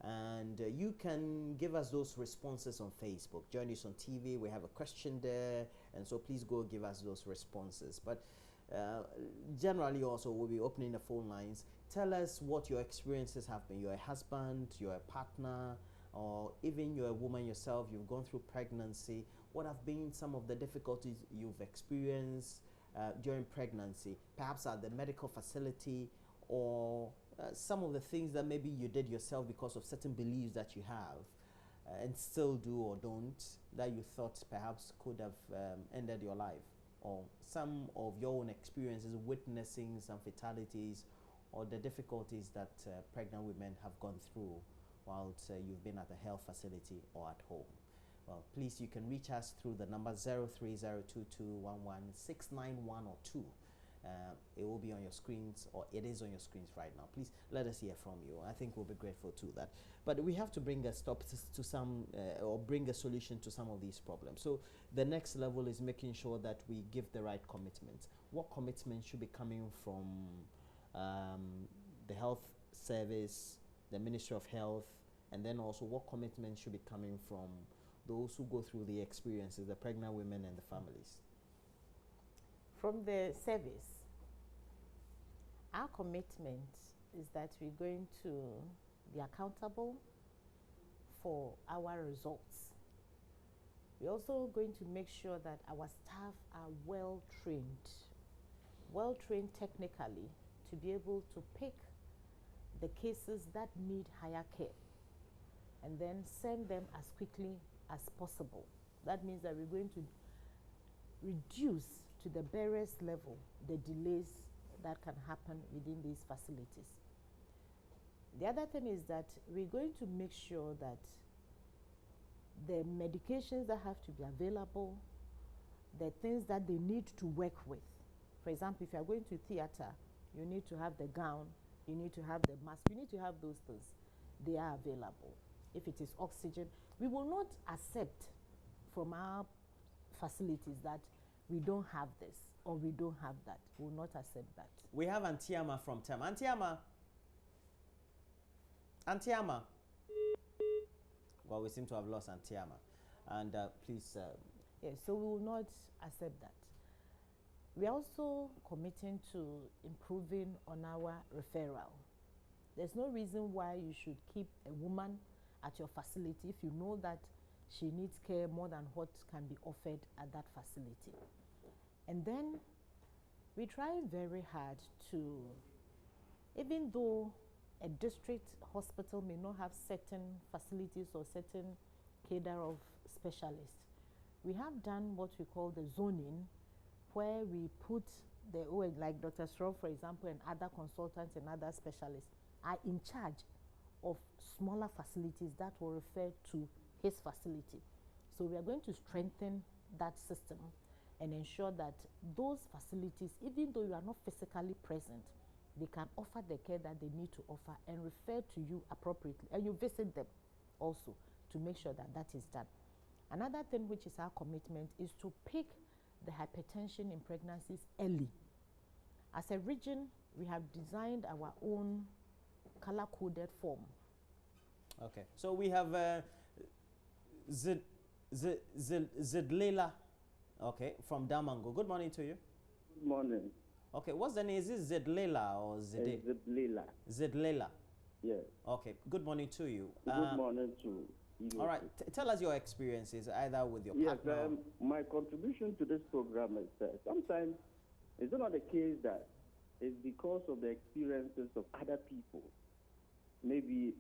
And you can give us those responses on Facebook. JoyNews on TV, we have a question there, and so please go give us those responses. But generally also we'll be opening the phone lines. Tell us what your experiences have been. You're a husband, you're a partner, or even you're a woman yourself, you've gone through pregnancy. What have been some of the difficulties you've experienced during pregnancy, perhaps at the medical facility, or some of the things that maybe you did yourself because of certain beliefs that you have and still do or don't, that you thought perhaps could have ended your life, or some of your own experiences witnessing some fatalities or the difficulties that pregnant women have gone through whilst you've been at a health facility or at home. Well, please, you can reach us through the number 0302211691 or 2. It will be on your screens, or it is on your screens right now. Please let us hear from you. I think we'll be grateful to that. But we have to bring a stop to some, or bring a solution to some of these problems. So the next level is making sure that we give the right commitments. What commitments should be coming from the health service, the Ministry of Health, and then also what commitments should be coming from those who go through the experiences, the pregnant women and the families? From the service, our commitment is that we're going to be accountable for our results. We're also going to make sure that our staff are well trained technically, to be able to pick the cases that need higher care and then send them as quickly as possible. That means that we're going to reduce to the barest level the delays that can happen within these facilities. The other thing is that we're going to make sure that the medications that have to be available, the things that they need to work with. For example, if you're going to theater, you need to have the gown, you need to have the mask, you need to have those things. They are available. If it is oxygen, we will not accept from our facilities that we don't have this or we don't have that. We will not accept that. We have Antiama from Tem. Antiama. Well, we seem to have lost Antiama. And please. Yes, so we will not accept that. We are also committing to improving on our referral. There's no reason why you should keep a woman at your facility if you know that she needs care more than what can be offered at that facility. And then we're trying very hard to, even though a district hospital may not have certain facilities or certain cadre of specialists, we have done what we call the zoning, where we put the, like Dr. Sroff, for example, and other consultants and other specialists are in charge of smaller facilities that will refer to his facility. So we are going to strengthen that system and ensure that those facilities, even though you are not physically present, they can offer the care that they need to offer and refer to you appropriately. And you visit them also to make sure that that is done. Another thing which is our commitment is to pick the hypertension in pregnancies early. As a region, we have designed our own color-coded form. Okay, so we have Zidlela, okay, from Damango. Good morning to you. Good morning. Okay, what's the name? Is it Zidlela or Zidlela? Zidlela. Yes. Okay, good morning to you. Good morning to you. All right, tell us your experiences, either with your partner. Yes, my contribution to this program is that sometimes it's not the case that it's because of the experiences of other people. Maybe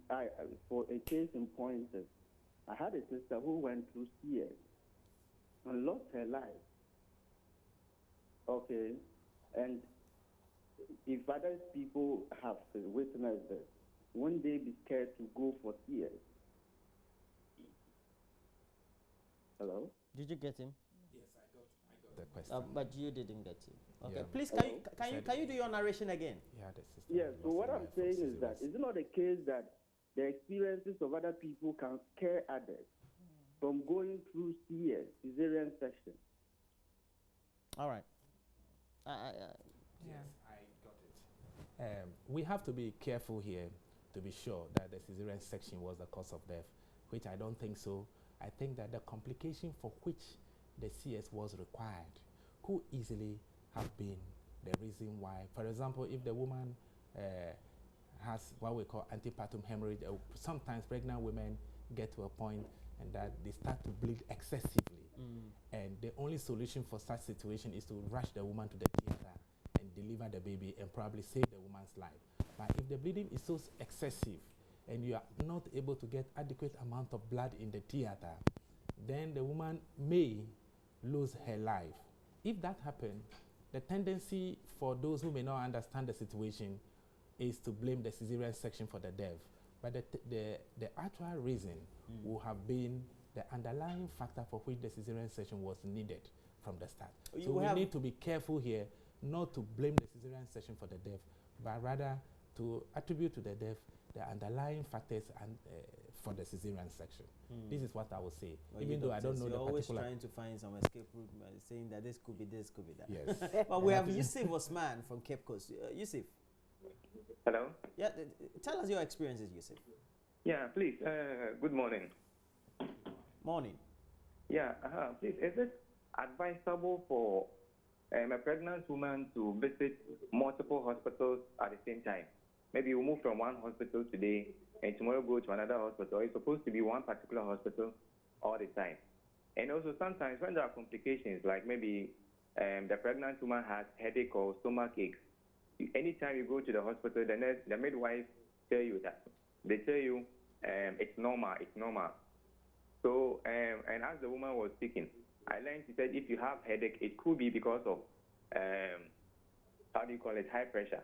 for a case in point, I had a sister who went through CS and lost her life. Okay, and if other people have witnessed this, won't they be scared to go for CS? Hello? Did you get him? Yes, I got the question. But you didn't get him. Okay, Yeah. please, can you do your narration again? Yeah, the system. Yes, so what I'm saying is that, is it not the case that the experiences of other people can scare others? from going through CS, cesarean section? All right. Yes, I got it. We have to be careful here to be sure that the cesarean section was the cause of death, which I don't think so. I think that the complication for which the CS was required could easily have been the reason why. For example, if the woman has what we call antepartum hemorrhage, sometimes pregnant women get to a point and that they start to bleed excessively. And the only solution for such situation is to rush the woman to the theater and deliver the baby and probably save the woman's life. But if the bleeding is so excessive and you are not able to get adequate amount of blood in the theater, then the woman may lose her life. If that happens, the tendency for those who may not understand the situation is to blame the cesarean section for the death. But the actual reason will have been the underlying factor for which the cesarean section was needed from the start. So we need to be careful here not to blame the cesarean section for the death, but rather to attribute to the death the underlying factors and for the cesarean section. This is what I would say. Well, even though I don't know the always particular. Trying to find some escape route, saying that this could be this, could be that. Yes. Well, we have Yusuf Osman from Cape Coast. Yusuf. Hello? Yeah, tell us your experiences, Yusuf. Yeah, please. Good morning. Morning. Yeah, please, is it advisable for a pregnant woman to visit multiple hospitals at the same time? Maybe you move from one hospital today and tomorrow go to another hospital. It's supposed to be one particular hospital all the time. And also sometimes when there are complications, like maybe the pregnant woman has headache or stomach ache, anytime you go to the hospital, the midwife tell you that. They tell you it's normal, it's normal. So, and as the woman was speaking, I learned, she said, if you have headache, it could be because of, how do you call it, high pressure.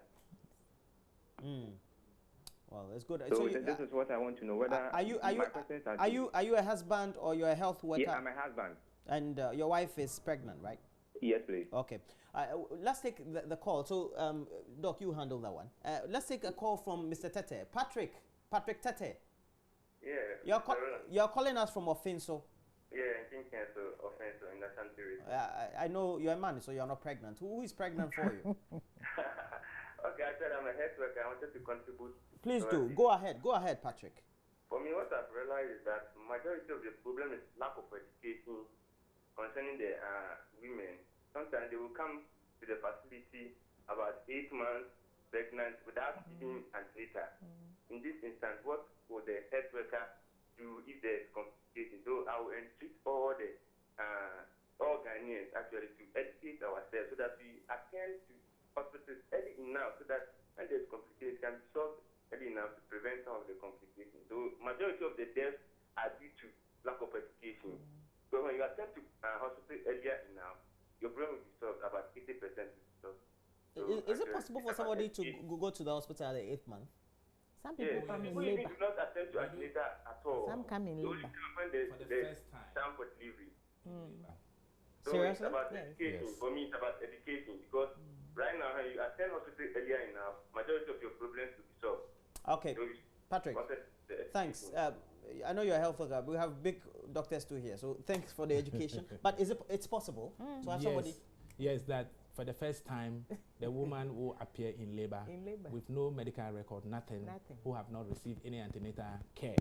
Well, it's good. So this is what I want to know, whether are you a husband or you're a health worker? Yeah, I'm a husband. And your wife is pregnant, right? Yes, please. Okay. Let's take the call. So, Doc, you handle that one. Let's take a call from Mr. Tete. Patrick Tete. Yeah. You're calling us from Ofinso. Yeah, I think so. Ofinso in the country. I know you're a man, so you're not pregnant. Who is pregnant for you? Okay, I said I'm a health worker. I wanted to contribute. Please do. Go ahead, Patrick. For me, what I've realized is that majority of the problem is lack of education concerning the women. Sometimes they will come to the facility about 8 months pregnant without even an later. In this instance, what would the health worker do if there's complications? So I will entreat all Ghanaians actually to educate ourselves so that we attend to hospitals early enough so that when there's complications, can be solved early enough to prevent some of the complications. So majority of the deaths are due to lack of education. So when you attend to hospital earlier enough, your problem will be solved. About 80% will be solved. So is it possible for somebody to go to the hospital at the 8th month? Some people come in people labor. do not attend to antenatal at all. Some come in labor. When For the first time for delivery. So Seriously? it's about education. Yes. For me, it's about education because right now, when you attend hospital earlier enough, majority of your problems will be solved. Okay, Patrick, thanks. I know you're a health worker. We have big doctors too here, so thanks for the education. But it's possible to have somebody? Yes, that for the first time, the woman will appear in labor with no medical record, nothing, who have not received any antenatal care.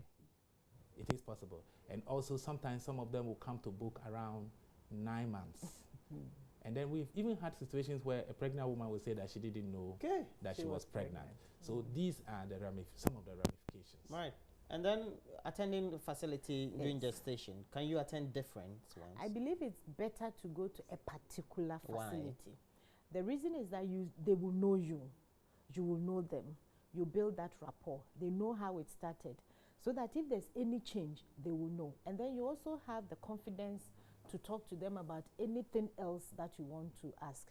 It is possible. And also sometimes some of them will come to book around 9 months. And then we've even had situations where a pregnant woman will say that she didn't know that she was pregnant. So these are some of the ramifications. Right. And then attending the facility during gestation, can you attend different ones? I believe it's better to go to a particular facility. Why? The reason is that they will know you. You will know them. You build that rapport. They know how it started. So that if there's any change, they will know. And then you also have the confidence to talk to them about anything else that you want to ask.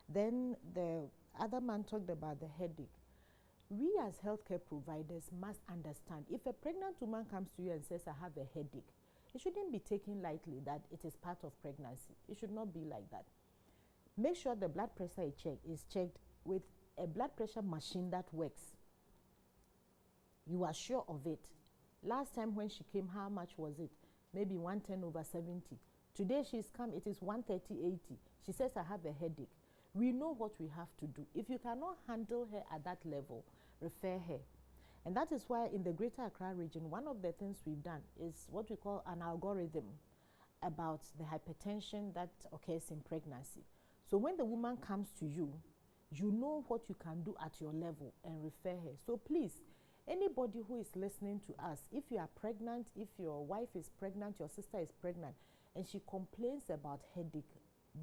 Then the other man talked about the headache. We as healthcare providers must understand, if a pregnant woman comes to you and says, I have a headache, it shouldn't be taken lightly that it is part of pregnancy. It should not be like that. Make sure the blood pressure is checked with a blood pressure machine that works. You are sure of it. Last time when she came, how much was it? maybe 110/70. Today she's come, it is 130/80. She says, I have a headache. We know what we have to do. If you cannot handle her at that level, refer her. And that is why in the Greater Accra region, one of the things we've done is what we call an algorithm about the hypertension that occurs in pregnancy. So when the woman comes to you, you know what you can do at your level and refer her. So please, anybody who is listening to us, if you are pregnant, if your wife is pregnant, your sister is pregnant, and she complains about headache,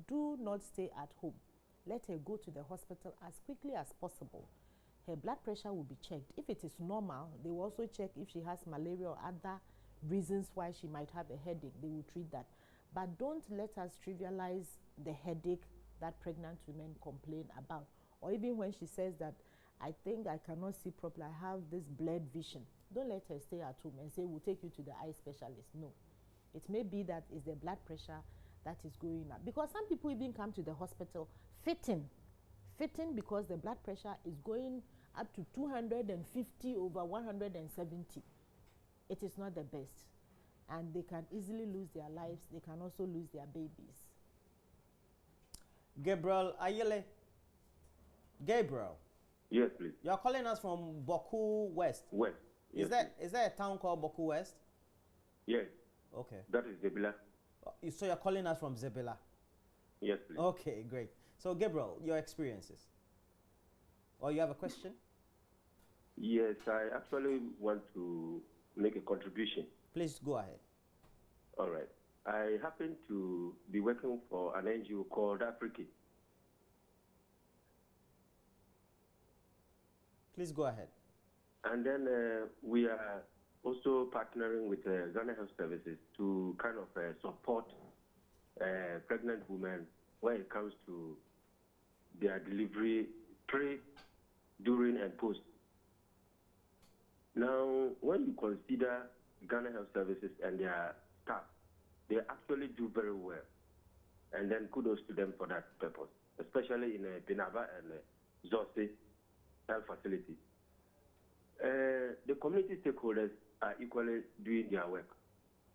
do not stay at home. Let her go to the hospital as quickly as possible. Her blood pressure will be checked. If it is normal, they will also check if she has malaria or other reasons why she might have a headache. They will treat that. But don't let us trivialize the headache that pregnant women complain about. Or even when she says that, I think I cannot see properly, I have this blurred vision. Don't let her stay at home and say, we'll take you to the eye specialist. No. It may be that it's the blood pressure that is going up. Because some people even come to the hospital fitting because the blood pressure is going up to 250/170. It is not the best. And they can easily lose their lives. They can also lose their babies. Gabriel Ayele. Gabriel. Yes, please. You're calling us from Boku West. West. Is yes, there a town called Boku West? Yes. Okay. That is Zebila. So you're calling us from Zebila? Yes, please. Okay, great. So Gabriel, your experiences. Or you have a question? Yes, I actually want to make a contribution. Please go ahead. All right. I happen to be working for an NGO called Africa. Please go ahead. And then we are also partnering with Ghana Health Services to kind of support pregnant women when it comes to their delivery, pre, during, and post. Now, when you consider Ghana Health Services and their staff, they actually do very well. And then kudos to them for that purpose, especially in Pinaba and Zose health facility. The community stakeholders are equally doing their work.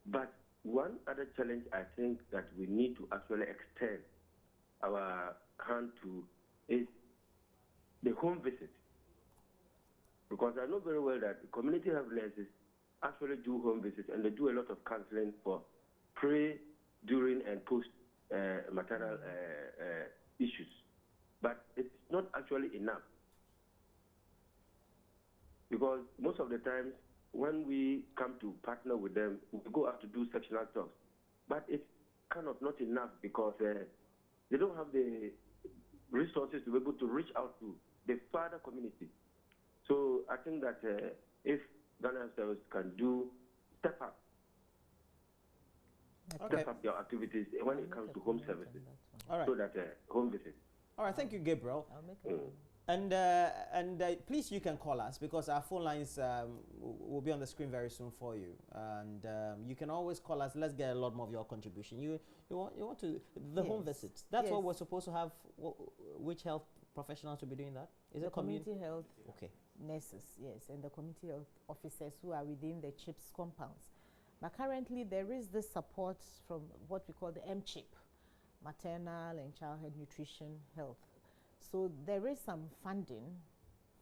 But one other challenge I think that we need to actually extend our hand to is the home visit. Because I know very well that community health nurses actually do home visits and they do a lot of counseling for pre, during, and post maternal issues. But it's not actually enough. Because most of the times, when we come to partner with them, we go out to do sectional talks. But it's kind of not enough because they don't have the resources to be able to reach out to the father community. So I think that if Ghana Health Service can step up their activities when it comes to home services, all right. So that home visits. All right, thank you, Gabriel. I'll make a And please, you can call us because our phone lines will be on the screen very soon for you. And you can always call us. Let's get a lot more of your contribution. You want to the home visits. That's what we're supposed to have. Which health professionals will be doing that? Is the it community health nurses? Yes, and the community health officers who are within the CHIPS compounds. But currently, there is this support from what we call the MCHIP, Maternal and Childhood Nutrition Health. So there is some funding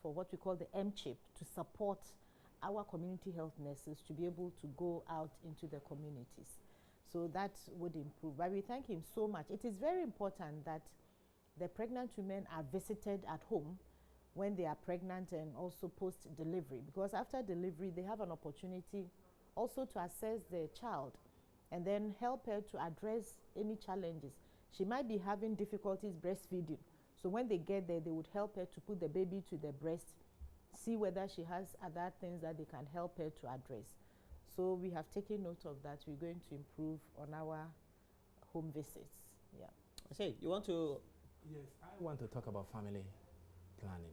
for what we call the MCHIP to support our community health nurses to be able to go out into the communities. So that would improve. But we thank him so much. It is very important that the pregnant women are visited at home when they are pregnant and also post-delivery, because after delivery they have an opportunity also to assess the child and then help her to address any challenges. She might be having difficulties breastfeeding. So when they get there, they would help her to put the baby to the breast, see whether she has other things that they can help her to address. So we have taken note of that. We're going to improve on our home visits. Yeah. Say, you want to? Yes, I want to talk about family planning.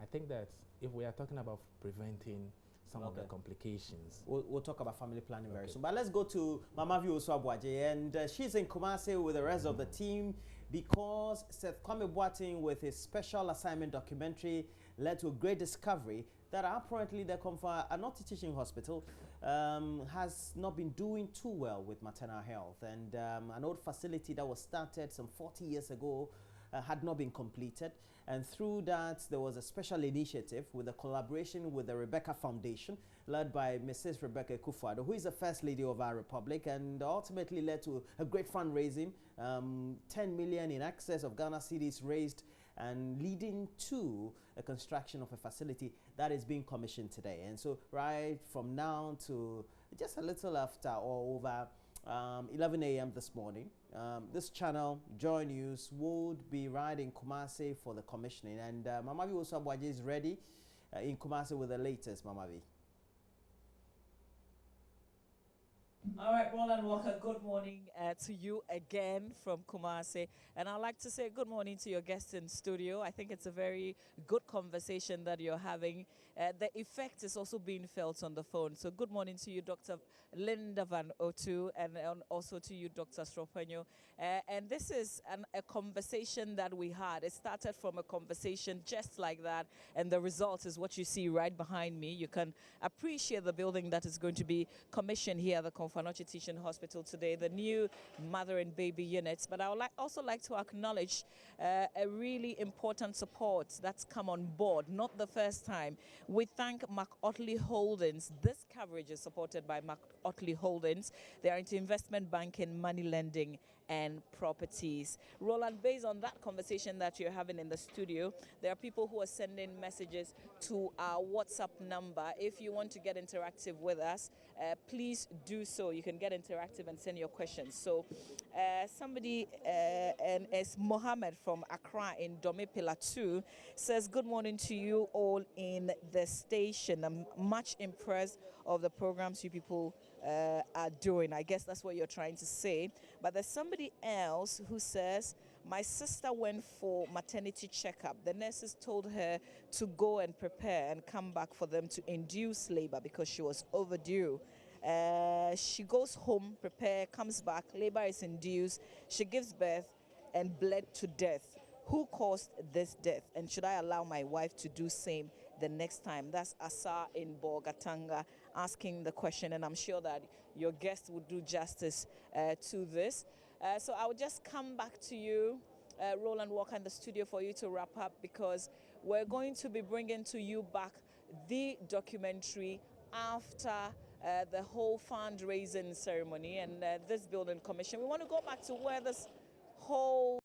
I think that if we are talking about preventing some of the complications. We'll talk about family planning very soon. But let's go to Mama View Oswabwaje, and she's in Kumasi with the rest of the team because Seth Kwame Boateng with his special assignment documentary led to a great discovery that apparently they come from a not teaching hospital has not been doing too well with maternal health, and an old facility that was started some 40 years ago had not been completed, and through that there was a special initiative with a collaboration with the Rebecca Foundation led by Mrs. Rebecca Kufuado, who is the First Lady of our Republic, and ultimately led to a great fundraising, 10 million in excess of Ghana cedis raised, and leading to a construction of a facility that is being commissioned today. And so right from now to just a little after or over 11 a.m. this morning, this channel, JoyNews, would be right in Kumasi for the commissioning. And Mamavi Osabwaji is ready in Kumasi with the latest, Mamavi. All right, Roland Walker, good morning to you again from Kumasi. And I'd like to say good morning to your guests in studio. I think it's a very good conversation that you're having. The effect is also being felt on the phone. So good morning to you, Dr. Linda Vanotoo, and also to you, Dr. Stropenyo. And this is a conversation that we had. It started from a conversation just like that, and the result is what you see right behind me. You can appreciate the building that is going to be commissioned here at the Vanotoo Teaching Hospital today, the new mother and baby units. But I would also like to acknowledge a really important support that's come on board, not the first time. We thank Mortality Holdings. This coverage is supported by Mortality Holdings. They are into investment banking, money lending, and properties. Roland, based on that conversation that you're having in the studio, there are people who are sending messages to our WhatsApp number. If you want to get interactive with us, please do so. You can get interactive and send your questions. So somebody, and it's Mohammed from Accra in Dome Pillar 2, says, good morning to you all in the station. I'm much impressed of the programs you people are doing. I guess that's what you're trying to say. But there's somebody else who says, my sister went for maternity checkup. The nurses told her to go and prepare and come back for them to induce labor because she was overdue. She goes home, prepare, comes back, labor is induced, she gives birth and bled to death. Who caused this death? And should I allow my wife to do same the next time? That's Asa in Bogatanga asking the question, and I'm sure that your guest would do justice to this. So I will just come back to you, Roland Walker, in the studio for you to wrap up, because we're going to be bringing to you back the documentary after the whole fundraising ceremony and this building commission. We want to go back to where this whole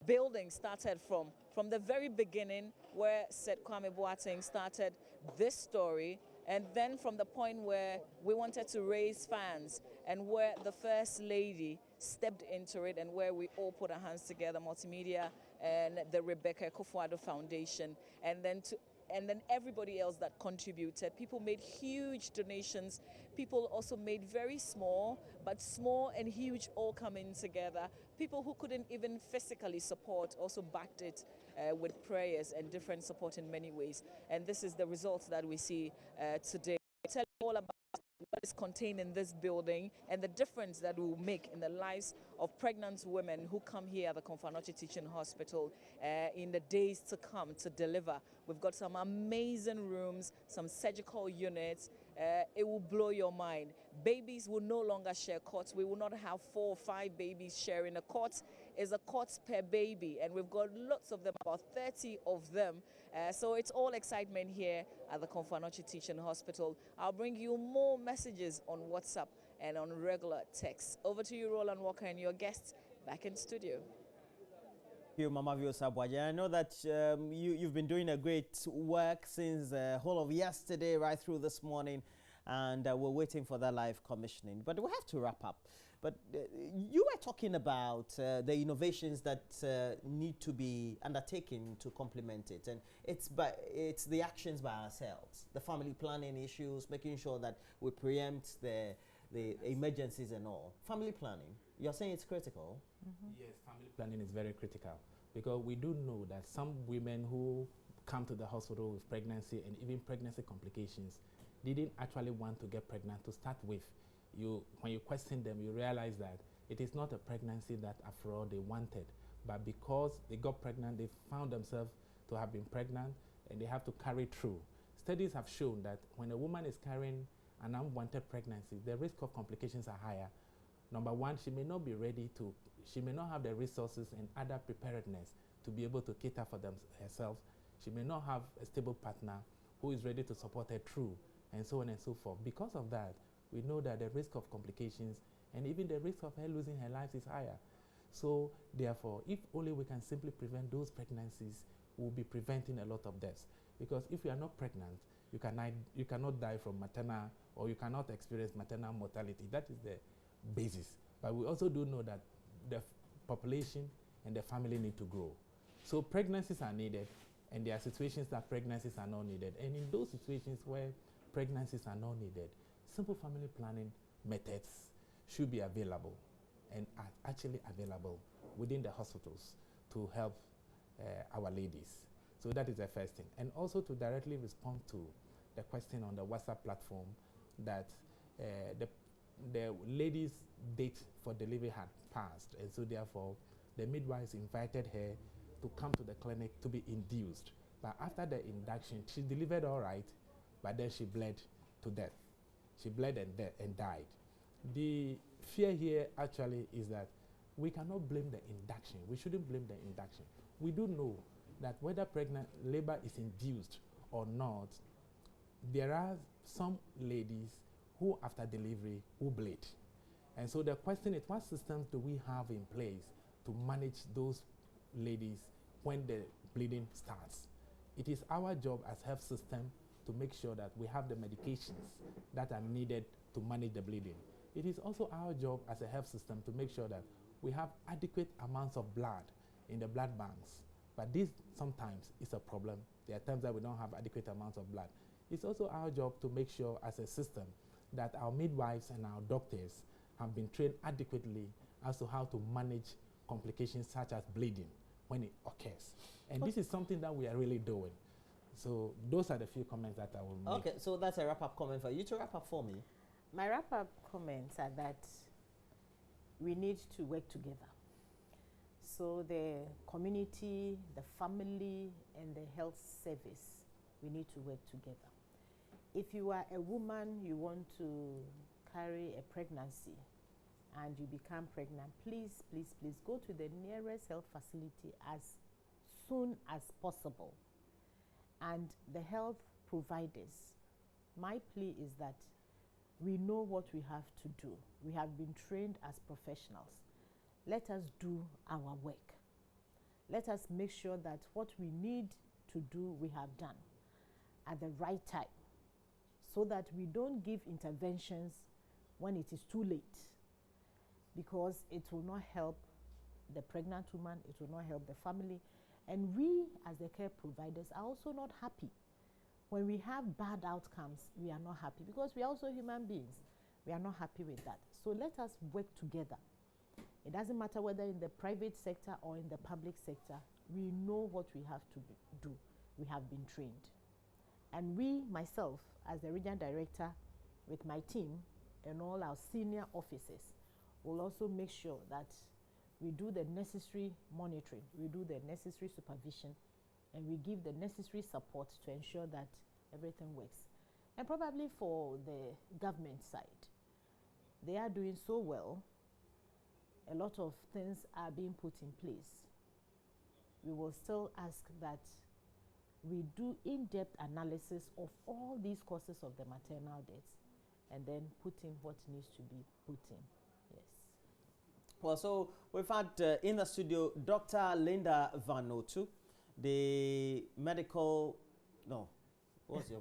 building started from the very beginning, where Seth Kwame Boateng started this story, and then from the point where we wanted to raise funds and where the First Lady stepped into it and where we all put our hands together, multimedia and the Rebecca Kufuado Foundation, and then everybody else that contributed. People made huge donations. People also made very small, but small and huge all coming together. People who couldn't even physically support also backed it with prayers and different support in many ways. And this is the results that we see today. Tell you all about what is contained in this building and the difference that will make in the lives of pregnant women who come here at the Vanotoo Teaching Hospital in the days to come to deliver. We've got some amazing rooms, some surgical units. It will blow your mind. Babies will no longer share cots. We will not have 4 or 5 babies sharing a cot. It's a cot per baby, and we've got lots of them, about 30 of them. So it's all excitement here at the Vanotoo Teaching Hospital. I'll bring you more messages on WhatsApp and on regular text. Over to you, Roland Walker, and your guests back in studio. Thank you, Mama Vio Sabwaja. I know that you've been doing a great work since the whole of yesterday right through this morning, and we're waiting for that live commissioning. But we have to wrap up. But you were talking about the innovations that need to be undertaken to complement it, and it's the actions by ourselves, the family planning issues, making sure that we preempt the emergencies and all. Family planning, you're saying it's critical? Mm-hmm. Yes, family planning is very critical, because we do know that some women who come to the hospital with pregnancy and even pregnancy complications didn't actually want to get pregnant to start with. When you question them, you realize that it is not a pregnancy that after all they wanted, but because they got pregnant, they found themselves to have been pregnant and they have to carry through. Studies have shown that when a woman is carrying an unwanted pregnancy, the risk of complications are higher. Number one, she may not be ready to, she may not have the resources and other preparedness to be able to cater for herself. She may not have a stable partner who is ready to support her through, and so on and so forth. Because of that, we know that the risk of complications and even the risk of her losing her life is higher. So therefore, if only we can simply prevent those pregnancies, we'll be preventing a lot of deaths. Because if you are not pregnant, you cannot die from maternal, or you cannot experience maternal mortality. That is the basis. But we also do know that the population and the family need to grow. So pregnancies are needed, and there are situations that pregnancies are not needed. And in those situations where pregnancies are not needed, simple family planning methods should be available and are actually available within the hospitals to help our ladies. So that is the first thing. And also to directly respond to the question on the WhatsApp platform that the lady's date for delivery had passed, and so therefore the midwives invited her to come to the clinic to be induced. But after the induction, she delivered all right, but then she bled to death. She bled and died. The fear here actually is that we cannot blame the induction. We shouldn't blame the induction. We do know that whether pregnant labor is induced or not, there are some ladies who after delivery who bleed. And so the question is, what systems do we have in place to manage those ladies when the bleeding starts? It is our job as health system to make sure that we have the medications that are needed to manage the bleeding. It is also our job as a health system to make sure that we have adequate amounts of blood in the blood banks. But this sometimes is a problem. There are times that we don't have adequate amounts of blood. It's also our job to make sure as a system that our midwives and our doctors have been trained adequately as to how to manage complications such as bleeding when it occurs. And this is something that we are really doing. So those are the few comments that I will make. Okay, so that's a wrap-up comment for you to wrap up for me. My wrap-up comments are that we need to work together. So the community, the family, and the health service, we need to work together. If you are a woman, you want to carry a pregnancy and you become pregnant, please, please, please go to the nearest health facility as soon as possible. And the health providers, my plea is that we know what we have to do. We have been trained as professionals. Let us do our work. Let us make sure that what we need to do, we have done at the right time, so that we don't give interventions when it is too late, because it will not help the pregnant woman, it will not help the family. And we, as the care providers, are also not happy. When we have bad outcomes, we are not happy, because we are also human beings. We are not happy with that. So let us work together. It doesn't matter whether in the private sector or in the public sector, we know what we have to do. We have been trained. And we, myself, as the regional director, with my team and all our senior officers, will also make sure that we do the necessary monitoring, we do the necessary supervision, and we give the necessary support to ensure that everything works. And probably for the government side, they are doing so well. A lot of things are being put in place. We will still ask that we do in-depth analysis of all these causes of the maternal deaths, and then put in what needs to be put in. Yes. Well, so we've had in the studio Dr. Linda Vanotoo, the medical, no, what's your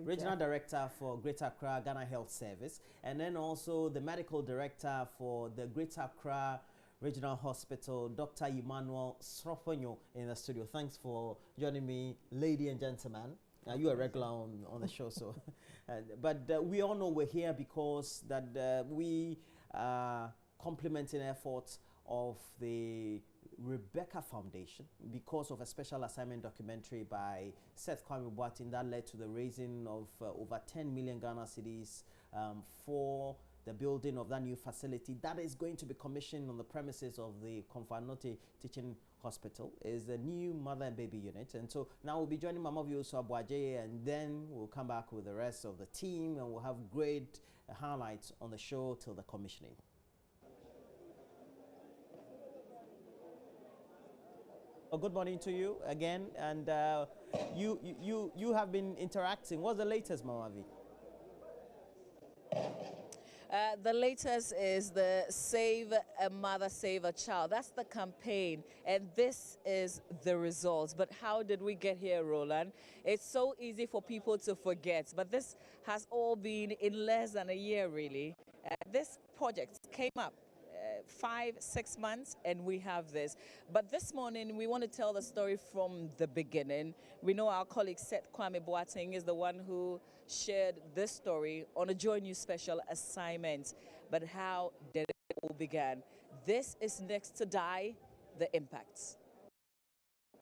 regional director for Greater Accra Ghana Health Service, and then also the medical director for the Greater Accra Regional Hospital, Dr. Emmanuel Sroponyo, in the studio. Thanks for joining me, lady and gentlemen. You're a regular on the show, so but we all know we're here because that we are complementing efforts of the Rebecca Foundation because of a special assignment documentary by Seth Kwame Boateng that led to the raising of over 10 million Ghana cedis for the building of that new facility that is going to be commissioned on the premises of the Vanotoo Teaching Hospital. Is the new mother and baby unit. And so now we'll be joining Mama Vioso Abuaje, and then we'll come back with the rest of the team, and we'll have great highlights on the show till the commissioning. Well, good morning to you again, and you have been interacting. What's the latest, Mama V? The latest is the Save a Mother, Save a Child. That's the campaign, and this is the results. But how did we get here, Roland? It's so easy for people to forget, but this has all been in less than a year, really. This project came up 5-6 months, and we have this. But this morning, we want to tell the story from the beginning. We know our colleague Seth Kwame Boateng is the one who shared this story on a JoyNews special assignment. But how did it all begin? This is Next to Die, the impacts.